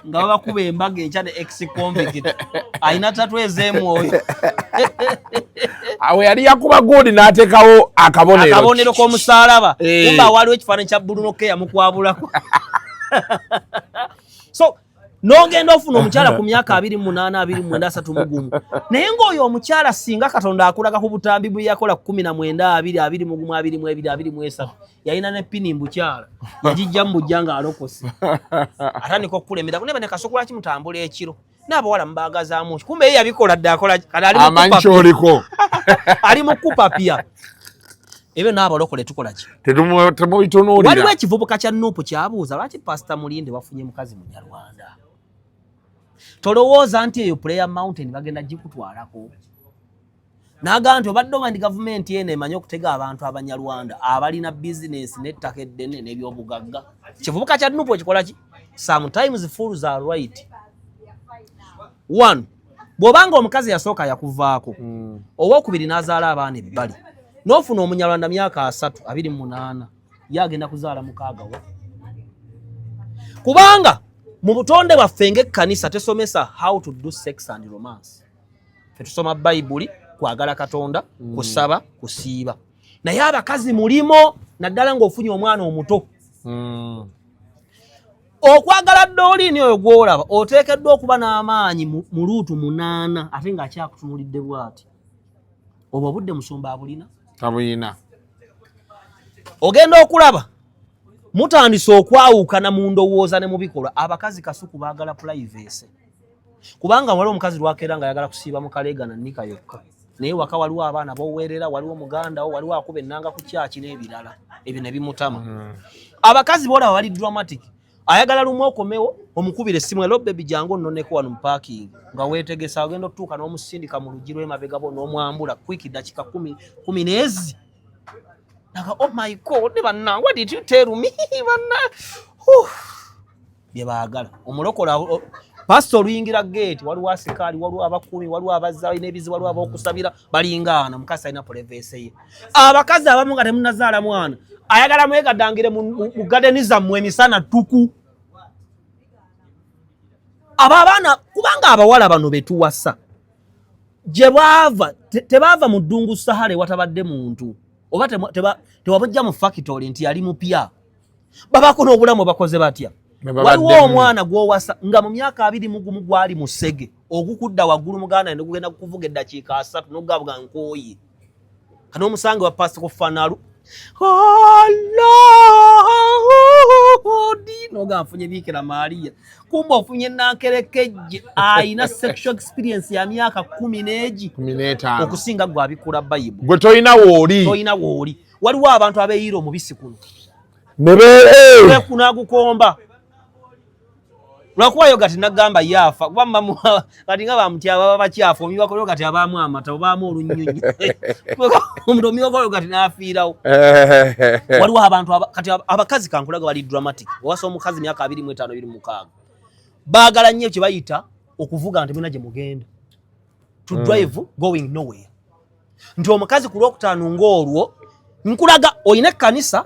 nga babakuba embaga enkya ne ex convict ayina tatweza emwoyo awe yali yakuba gundi n'ateekawo akabonero k'omusaalaba kumbe waliwo ekifaananyi kya Bruno K yamukwabulako so n'ogenda ofuna omukyala ku myaka 28 29 31 naye ng'oyo omukyala singa Katonda akulaga ku butambi bwe yakola 19 20 21 22 23 yalina ne pini mbukyala yagijja mu bujja nga alokose atandika okulemera kuneba ne kasokola kimutambula ekiro n'abawala mbaagazaamu kumbe ye yabikola dde akola ali mu kupapia ebyo n'abalokole tukola ki temubitunuulira waliwo ekivubuka kya Nuupu kyabuuza lwaki Pastor Mulinde wafunye mukazi Munyarwanda tolowooza nti eyo Prayer Mountain bagenda gikutwalako Naga nti obadde nga ndi government eno emanyi okutega abantu abanyarwanda abalina business n'ettaka eddene n'ebyobugagga. Kivubuka kya Nuupu ekikola ki? Sometimes fools are right. One, bw'obanga omukazi yasooka yakuvaako owokubiri n'azaala abaana ebbali n'ofuna omunyarwanda myaka 28 yagenda kuzaala 6 wa. Kubanga mu butonde bwaffe ng'ekkanisa tesomesa how to do sex and romance. Fe tusoma Bayibuli kwagala Katonda, kusaba, kusiiba. Naye abakazi mulimo naddala ng'ofunye omwana omuto. Okwagala Doreen oyo gw'olaba oteekeddwa okuba n'amaanyi mu luutu 8 ate ng'akyakutunulidde bw'ati. Obwo obudde musumba abulina? Tabulina. Ogenda okulaba mutandise okwawukana mu ndowooza ne mu bikolwa. Abakazi kasuku baagala privacy. Kubanga waliwo omukazi lwakeera nga ayagala kusiiba mu kaleega na nnika yokka. Naye waka waliwo abaana b'oweerera, waliwo muganda wo, waliwo akuba ennanga ku kyaki n'ebirala. Ebyo ne bimutama. Abakazi boolaba bali dramatic. Ayagala lumu okomewo omukubire essimu hello baby jangu nnoneko wano mu parking nga weetegesa agenda okutuuka n'omusindika mu luggi lw'emabega bo n'omwambula quick dakika 10 n'ezi. Naga oh my god ne banna what did you tell me banna bye baagala omulokola pastor luyingira gate waliwo asikali waliwo abakumi waliwo abazaayi n'ebizi waliwo ab'okusabira balingana mukasa ina polevese ye. Abakazi abamu nga temunazaala mwana ayagala mwegaddangire mu gadeniza mmwe emisana tuku. Abaana kubanga abawala bano betuwasa gye baava tebaava mu ddungu Sahara watabadde muntu oba tewabajja mu factory nti yali mupya babako n'obulamu bakoze batya. Waliwo omwana gw'owasa nga mu myaka 21 gwali musege ogukudda waggulu muganda ne gugenda kuvuga eddakiika 3 n'ogabuga nkooyi kano omusange wa pastor Fanalu noga afunye Bikira Maria kumba ofunye nankerekejje ayina sexual experience ya myaka 15 okusinga gwe abikula Bible gwe toyina wooli waliwo abantu abeeyira omubisi kuno nebe kunagukomba lwakuwayo gati nagamba yafa kubamba kati nga bamutya baba bakyafu omibakolo gati abamu amata obamu olunyonyi omuntu omibakolo gati n'afiirawo. Waliwo abantu kati abakazi kankulaga bali dramatic owasa omukazi myaka 25-26 baagala nnyo kye bayita okuvuga nti mwina gye mugenda to drive going nowhere. Nti omukazi ku lwokutaano ng'olwo nkulaga oyina ekkanisa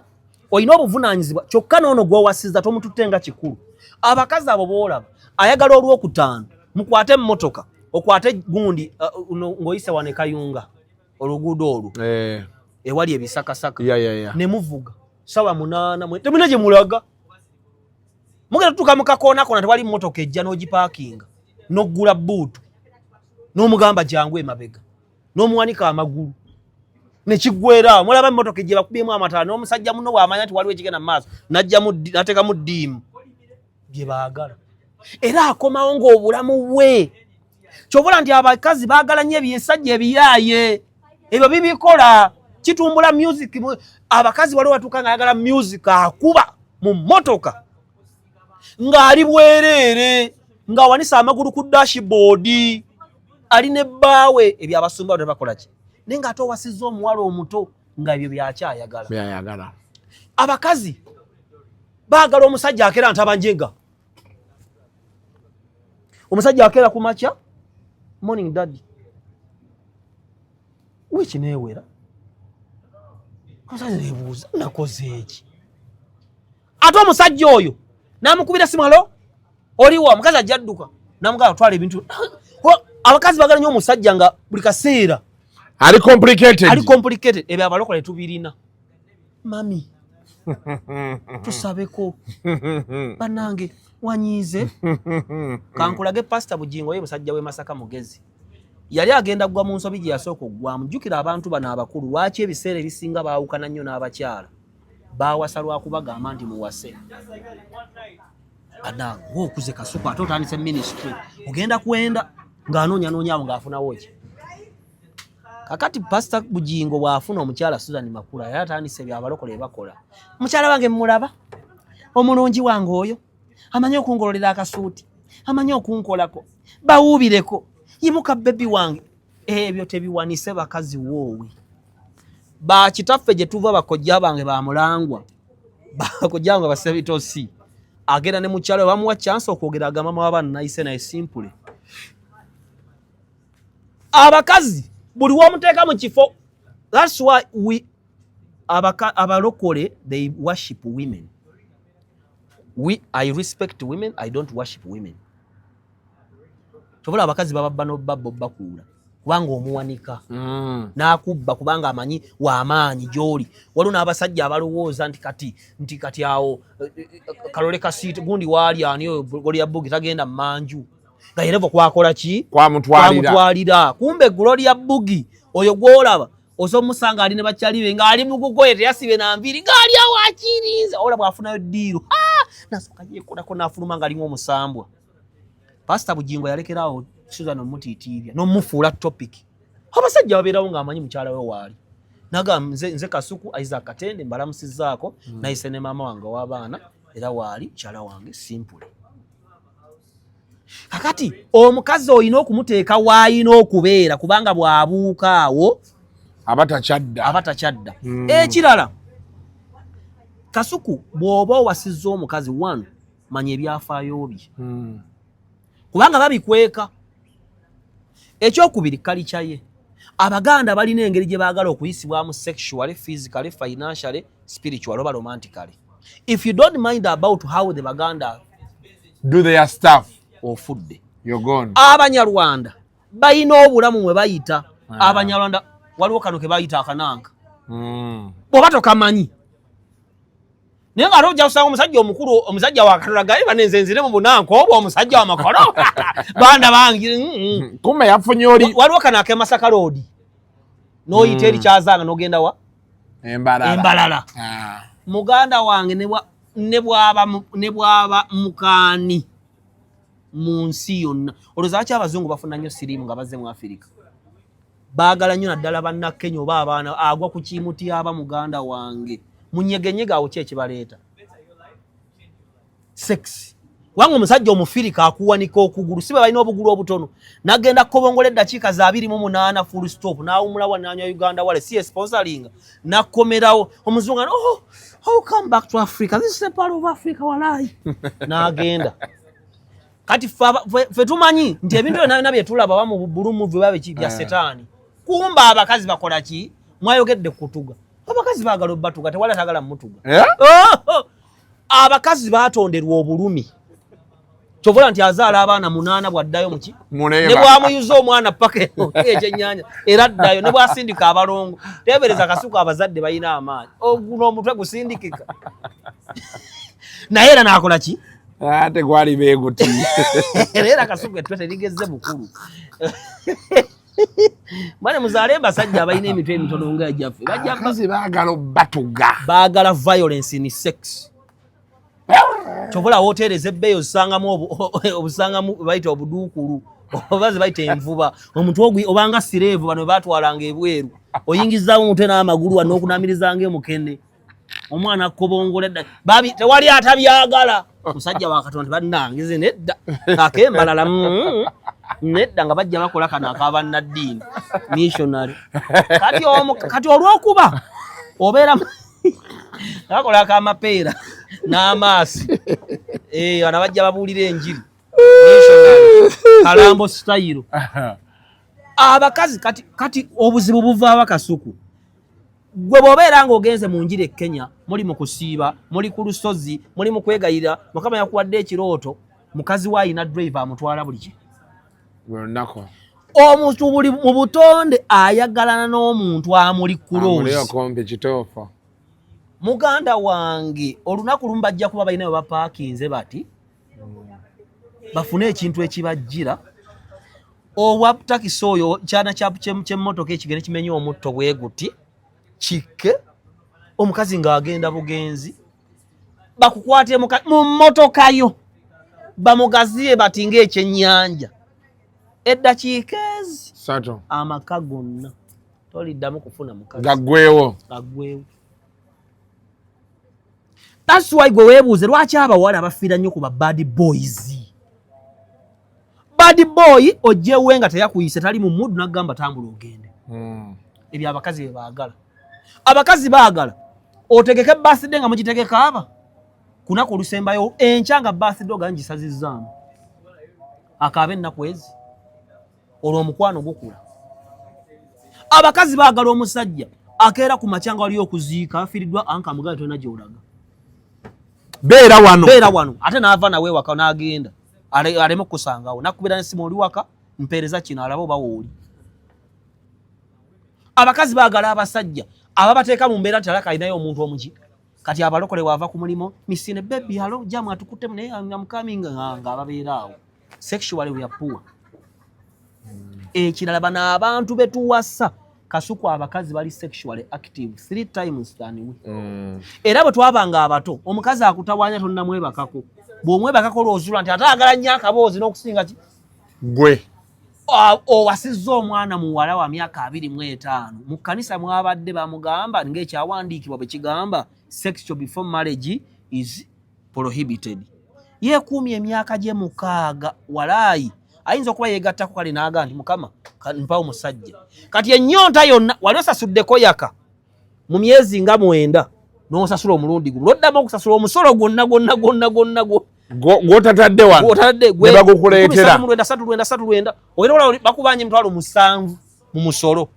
oyina obuvunaanyizibwa kyokka n'ono gw'owasizza tomututte nga kikulu. Abakazi abo boolaba ayagala olwokutaano mukwate emmotoka okwate gundi ng'oyise wane Kayunga oluguudo olwo ewali ebisakasaka ne muvuga sawa 8 temuna gye mulaga mugenda tutuuka mu kakoonakona tewali mmotoka ejja n'ogipaakinga n'oggula buutu n'omugamba jangu emabega n'omuwanika amagulu ne kiggwera mulaba emmotoka ejja bakubyemu amataala n'omusajja muno bw'amanya nti waliwo ekigenda mu maaso n'ateekamu ddiimu bye baagala era akomawo ng'obulamu bwe kyobula nti abakazi baagala nnyo ebyesajja ebiyaaye ebyo bibikola kitumbula music. Abakazi waliwo batuuka ng'ayagala music akuba mu mmotoka ng'ali bwereere ng'awanisa amagulu ku dashboard ali ne bbaawe ebyo abasumba tebakola ki naye ng'ate owasizza omuwala omuto nga ebyo byakyayagala. Abakazi baagala omusajja akeera ntabanjega omusajja akeera ku makya morning daddy wiki neewera omusajja neebuuza nakoze eki ate omusajja oyo n'amukubira simu alo oliwo omukazi ajja adduka n'amugala twala ebintu. Abakazi baagala nnyo omusajja nga buli kaseera ali complicated ebyo abalokole tubirina mami tusabeko banange wanyize kankulage pastor Bugingo ye musajja we Masaka mugezi yali agenda gwa mu nsobi gye yasooka ogwamu. Jjukira abantu bano abakulu lwaki ebiseera ebisinga baawukana nnyo n'abakyala baawasa lwakubagamba nti muwase ada ng'okuze kasuku ate otandise ministry ogenda kwenda ng'anoonya abo ng'afunawo ki. Kakati pastor Bugingo bw'afuna omukyala Susan Makula yali atandise byabalokole bakola. Mukyala wange mulaba omulungi wange oyo amanyi okungololera akasuuti amanyi okunkolako bawuubireko yimuka baby wange ebyo tebiwanise bakazi woowe bakitaffe gye tuva bakojja bange bamulangwa bakojja bange basebitosi agenda ne mukyalo bamuwa chance okwogera agamba mama w'abaana nayise naye simple abakazi buli womuteeka mu kifo that's why abalokole they worship women. I respect women, I don't worship women. Tobola abakazi bababba n'obabba obbakuula kubanga omuwanika n'akubba kubanga amanyi w'amaanyi gy'oli. Waliwo n'abasajja abalowooza nti kati awo kalole kasiiti gundi waali ani oyo Gloria Buggi tagenda mmanju nga yerevo kwakola ki kwamutwalira kumbe Gloria Buggi oyo gw'olaba osomusanga ali ne bakyali be ng'ali mu kugoye teyasibe na nviiri ng'ali awo akiriza ola bw'afunayo ddiiro nasooka yeekolako n'afuluma ng'ali ng'omusambwa. Pastor Bugingo yalekerawo Susan omutiitiirya n'omufuula topic. Abasajja babeerawo ng'amanyi mukyala we waali. Nagamba nze Kasuku Isaac Katende mbalamusizzaako nayise ne maama wange w'abaana era waali mukyala wange simple. Kakati omukazi olina okumuteeka w'alina okubeera kubanga bw'abuuka awo abatakyadda. Ekirala Kasuku bw'oba owasizza omukazi one manya ebyafaayo bye kubanga babikweka. Ekyokubiri kalicha ye Abaganda balina engeri gye baagala okuyisibwamu sexually, physically, financially, spiritually oba romantically. If you don't mind about how the Baganda do their stuff ofudde you're gone. Abanyarwanda bayina obulamu mwe bayita Abanyarwanda waliwo kano ke bayita akananga bw'oba tokamanyi naye nga tojja kusanga omusajja omukulu omusajja wakatulaga iba nenzenzire mu bunanko obwo omusajja w'amakolo banda bangi kumbe yafunye oli waliwo kano ak'Emasaka Road n'oyita eri Kyazanga n'ogenda wa Embalala. Muganda wange ne bw'aba mukaani mu nsi yonna olowooza lwaki abazungu bafuna nnyo siriimu nga bazze mu Afirika baagala nnyo naddala bannakenya oba abaana agwa ku kimuti aba muganda wange munyegenyega awo ki ekibaleeta sex wange omusajja omufirika akuwanika okugulu sibe balina obugulu obutono nagenda kobongola eddakiika za 28 full stop n'awumulawa n'anywa Uganda wale si sponsoring nakomerawo omuzungu oh come back to Africa, this is a part of Africa walai n'agenda kati fe tumanyi nti ebintu byonna bye tulaba bamu bulu movie babe ki bya setaani kumba abakazi bakola ki mwayogedde kutuga abakazi baagala obbatuga tewala tagala mutuga abakazi baatonderwa obulumi kyovola nti azaala abaana 8 bwaddayo muki ne bwamuyuza omwana paka ekyennyanja era addayo ne bwasindika abalongo tebereza Kasuku abazadde balina amaanyi oguno omutwe gusindikika naye era naakola ki ate gwali beeguti era Kasuku ettwe terigezze bukulu mwana muzaale basajja abalina emitwe emitono nga gyaffe bakazi baagala obbatuga baagala violence in sex. Kyobola wotereze ebbeeyo obusangamu bayita obuduukulu oba ze bayita envuba omuntu obanga sireevu bano baatwalanga ebweru oyingizaamu omutwe n'amagulu wano okunaamirizanga emukene omwana akobongola edda tewali atabyagala musajja wa Katonda bannangize nedda ak'Embalala nedda nga bajja bakola kano ak'abannaddiini missionary kati olw'okuba obeera bakola ak'amapeera n'amaasi bana bajja babuulira enjiri missionary Kalambo style. Abakazi kati obuzibu buva Kasuku gwe bw'obeera ng'ogenze mu njiri e Kenya muli mu kusiiba muli ku lusozi muli mu kwegayira Mukama yakuwadde ekirooto mukazi we alina driver amutwala buli ki omuntu buli mu butonde ayagalana n'omuntu amuli kuloozi muganda wange olunaku lumu bajja kuba balina we bapaakinze bati bafune ekintu ekibajjira owa takisi oyo kyana ky'emmotoka ekigende kimenya omutto bwe guti kikke omukazi ng'agenda bugenzi bakukwate mu mmotoka yo bamugaziye bati ng'ekyennyanja eddakiika ezi amaka gonna toliddamu kufuna mukazi gaggweewo. That's why gwe weebuuze lwaki abawala bafiira nnyo ku ba bad boys bad boy ojewe nga teyakuyise tali mu mood nagamba tambula ogende. Ebyo abakazi be baagala. Abakazi baagala otegeke birthday nga mugitegeka aba kunaku olusembayo enchanga birthday ogangisazizaamu akabe nakwezi olwo omukwano gukula. Abakazi baagala omusajja akeera ku machanga wali okuziika afiridwa anka mugale tona gyolaga beera wano ate naava nawe waka n'agenda aleme kusangawo nakubira nsimu oli waka mpereza kino alabo bawooli. Abakazi baagala abasajja ababateeka mu mbeera talaka alinayo omuntu omuki kati abalokole waava ku mulimo misine baby halo jamu atukute naye amkaminga nga ababeera awo sexually we are poor. Ekirala bana abantu betuwasa kasuku abakazi bali sexually active 3 times than we. Era bwe twabanga abato omukazi akutawanya tonna mwebakako bw'omwebakako lwozula nti ataagala nnyo akaboozi n'okusinga ki gwe owasizza omwana muwala wa myaka 25 mu kkanisa mwabadde bamugamba ng'ekyawandiikibwa bwe kigamba sexual before marriage is prohibited. Yeekuumye emyaka gye 6 walaayi ayinza okuba yeegattako kale n'aga nti mukama mpawo musajja kati ennyonta yonna wali osasuddeko yaka mu myezi nga 9 n'osasula omulundi gumu n'oddamu okusasula omusolo gwonna gw'otatadde wano ne bagukuleetera 3 oyina bakubanja emitwalo 7 mu musolo.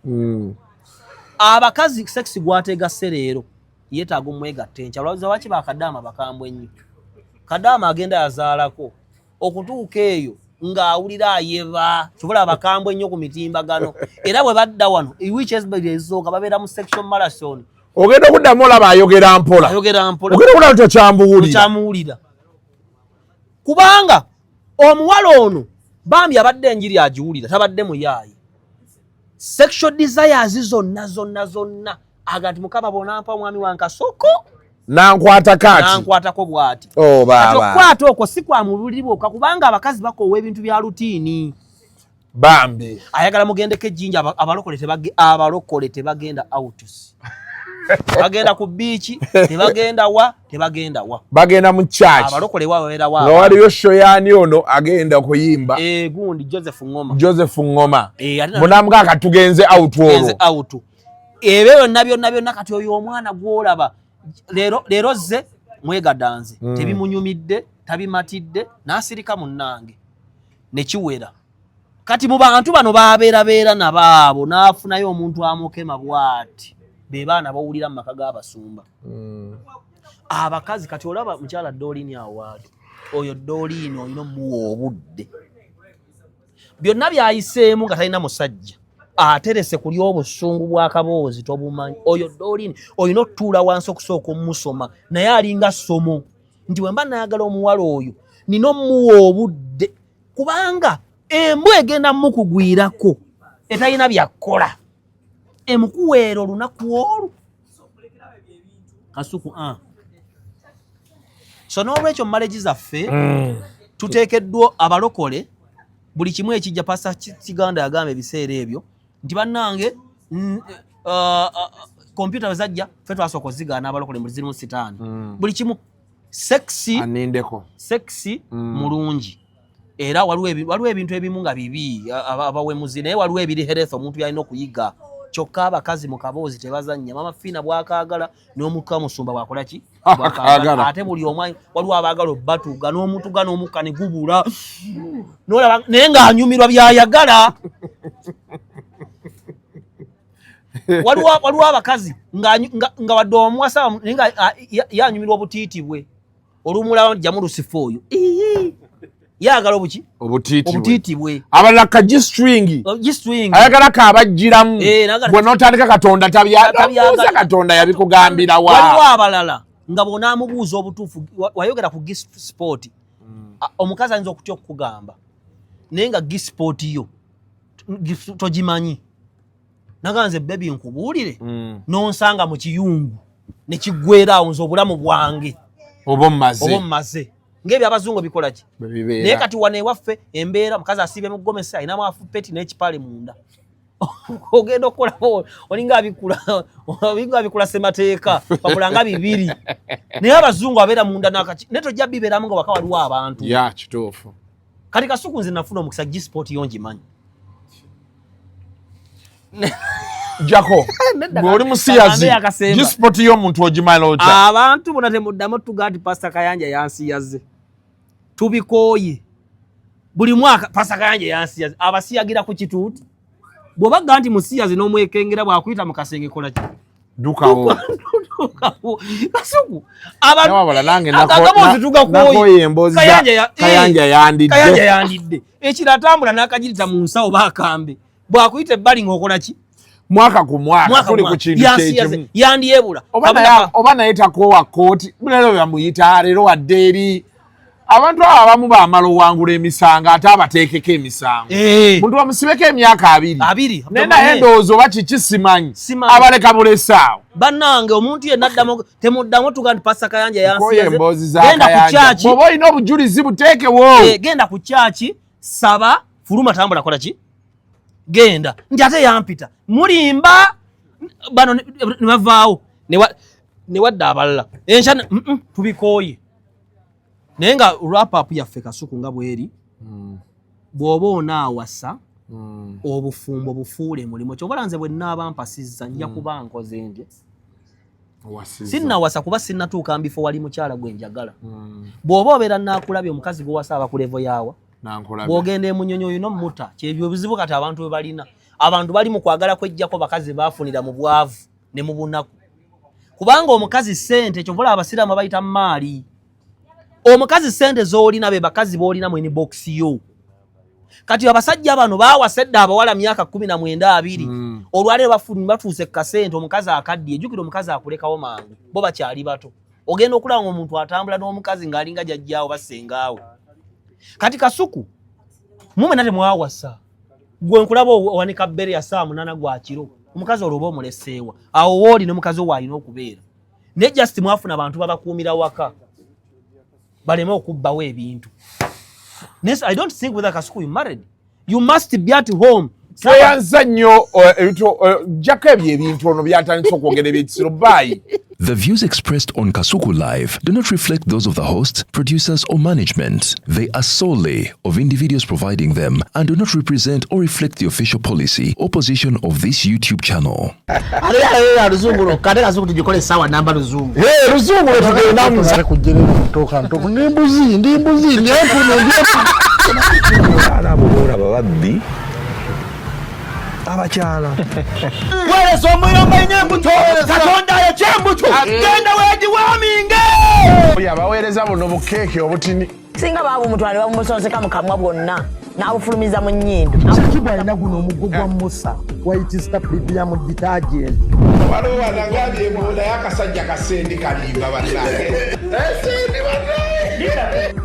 Abakazi sex gwategase leero yeetaaga omwegatta enkya olowooza lwaki bakadaama bakambwe ennyo. Kadaama agenda yazaalako okutuuka eyo ng'awulira ayeba kibula bakambwe ennyo ku mitimbagano era bwe badda wano which is ezooka babeera mu section marathon ogenda okuddamu olaba ayogera mpola ogenda okuddamu tokyamuwulira kubanga omuwala ono bambi abadde enjiri agiwulira tabadde muyaayi. Sexual desires zonna aga nti mukama bonampa omwami wankasoko nankwatako bw'ati. Okukwata okwo si kwa mululibwoka kubanga abakazi bakoowa ebintu bya rutiini bambi ayagala mugendeko ejjinja. Abalokole tebagenda outs bagenda ku biichi tebagenda wa bagenda mu church. Abalokole wabeera nga waliyo shoyani ono agenda kuyimba gundi Joseph Ngoma munamuga akatugenze out olwo ebyo byonna kati oyo omwana gwolaba leero ze mwegadanze tebimunyumidde tabimatidde n'asirika munnange nekiwera kati mu bantu bano babeera nabaabo n'afunayo omuntu amukema bw'ati be baana bawulira mu maka g'abasumba. Abakazi kati olaba mukyala Dolini awaali oyo Dolini olina omuwa obudde byonna byayiseemu nga talina musajja aterese kulya obusungu bw'akaboozi tobumanyi. Oyo Dolini olina otuula wansi okusooka omusoma naye alinga ssomo nti wemba nayagala omuwala oyo nina omuwa obudde kubanga embwa egenda mukugwirako etalina byakkola emukuweera olunaku olwo kasuku so n'olwekyo marriage zaffe tuteekeddwa abalokole buli kimu ekijja pasa Kiganda yagamba ebiseera ebyo nti bannange kompyuta bwe zajja ffe twasooka ozigaana abalokole mu zirimu sitaani buli kimu sexy mulungi era waliwo ebintu ebimu nga bibi abawemuzi naye waliwo ebiri health omuntu yalina okuyiga kyokka abakazi mu kaboozi tebazannya mama Fiina bwakaagala n'omuka musumba bwakola ki bwakaagala ate buli omwanya waliwo abaagala obbatuuga n'omutuga n'omukka ne gubula n'olaba naye ng'anyumirwa byayagala. Waliwo abakazi nga wadde omuwasa naye nga yanyumirwa obutiiti bwe olumulaba nti jamu lusifu oyo yagala obuki obutiiti bwe abalala ka G-string ayagala kabajjiramu bwe n'otandika Katonda tabyabuuza Katonda yabikugambira wa. Waliwo abalala nga bw'onaamubuuza obutuufu wayogera ku G-sport omukazi ayinza okutya okukugamba naye nga G-sport yo togimanyi naganze baby nkubuulire n'onsanga mu kiyungu ne kiggwera awo nze obulamu bwange oba ommaze ng'ebyo abazungu bikola ki naye kati wane ewaffe embeera mukazi asiibye mu ggomesi ayinamu afupeti n'ekipale munda ogenda okukolao olinga abikula semateeka papulanga 2 naye abazungu abeera munda nakaki naye tojja bibeeramu nga waka waliwo abantu kituufu kati Kasuku nze nafuna omukisa G-Sport yonji manyi Jako ngoli musiyazi G-Sport yo muntu ojimala ocha abantu bona temuddamu tugati Pastor Kayanja yansiyaze tubikoye buli mwaka Pastor Kayanja yansiyaze abasiyagira ku kituuti bwobaga nti musiyazi n'omwekengera bwakuyita mu kasenge kola ki dukawo Kasuku abantu wabala nange nakoye embozi Kayanja yandidde ekiratambula nakagirita mu nsawo bakambe bwakuyita ebbali ng'okola ki mwaka ku mwaka tuli ku kintu kyekimu yandiyebula oba nayetako wa kooti bulero yamuyita leero wadde eri abantu abamu baamala owangula emisango ate abateekeko emisango muntu bamusibeko emyaka 2 naye endowooza oba kiki simanyi abaleka bulesaawo bannange omuntu yenna temuddamu tuga nti Pastor Kayanja yansiyaze emboozi za Kayanja bw'oba olina obujulizi buteekewo genda ku kyaki saba fuluma tambula kola ki genda nti ate yampita mulimba bano ne bavaawo ne wadda abalala enshana tubikooye naye nga wrap up yaffe Kasuku nga bweri bw'oba onaawasa obufumbo bufuule mulimu kyobola nze bwe nnaaba mpasizza nja kuba nkoze ndye sinnawasa kuba sinnatuuka mbifo wali mukyala gwe njagala bw'oba obeera naakulabye omukazi gwewasa aba ku levo yaawa bw'ogenda emunyonyi oyina omuta kyebyo bizibu kati abantu bwe balina abantu bali mu kwagala kwejjako bakazi baafunira mu bwavu ne mu bunaku kubanga omukazi ssente kyobola abasiraamu bayita maali omukazi ssente z'olina be bakazi b'olina mu inbox yo kati abasajja bano baawasedde abawala myaka 19-20 olwaleero batuuse ku kasente omukazi akaddiye jjukira omukazi akulekawo mangu bo bakyali bato ogenda okulaba omuntu atambula n'omukazi ng'alinga jjajjaawo bassengaawe kati Kasuku mume nate mwawasa gwe nkulaba owanika bbere ya saa 8 gwa kiro omukazi olwoba omuleseewa awo wooli n'omukazi owo alina okubeera ne just mwafuna abantu babakuumira waka baleme okubbawo ebintu. I don't think whether Kasuku you married. You must be at home. Tweyanza nnyo jjako ebintu ono byatandise okwogera ebyekisiro bye. The views expressed on Kasuku Live do not reflect those of the hosts, producers, or management. They are solely of individuals providing them and do not represent or reflect the official policy or position of this YouTube channel. Abakyala wereso omuyomba enyembuto katonda ekyembuto genda wegiwaminge yabaweereza buno bukeeke obutini singa baaba omutwale bamusonseka mu kamwa bwonna n'abufulumiza mu nnyindo Kibwa alina guno omuggo gwa Musa wayitista premium detergent waliwo wanagambye ebola y'akasajja kasendi kalimba bannange esendi bannange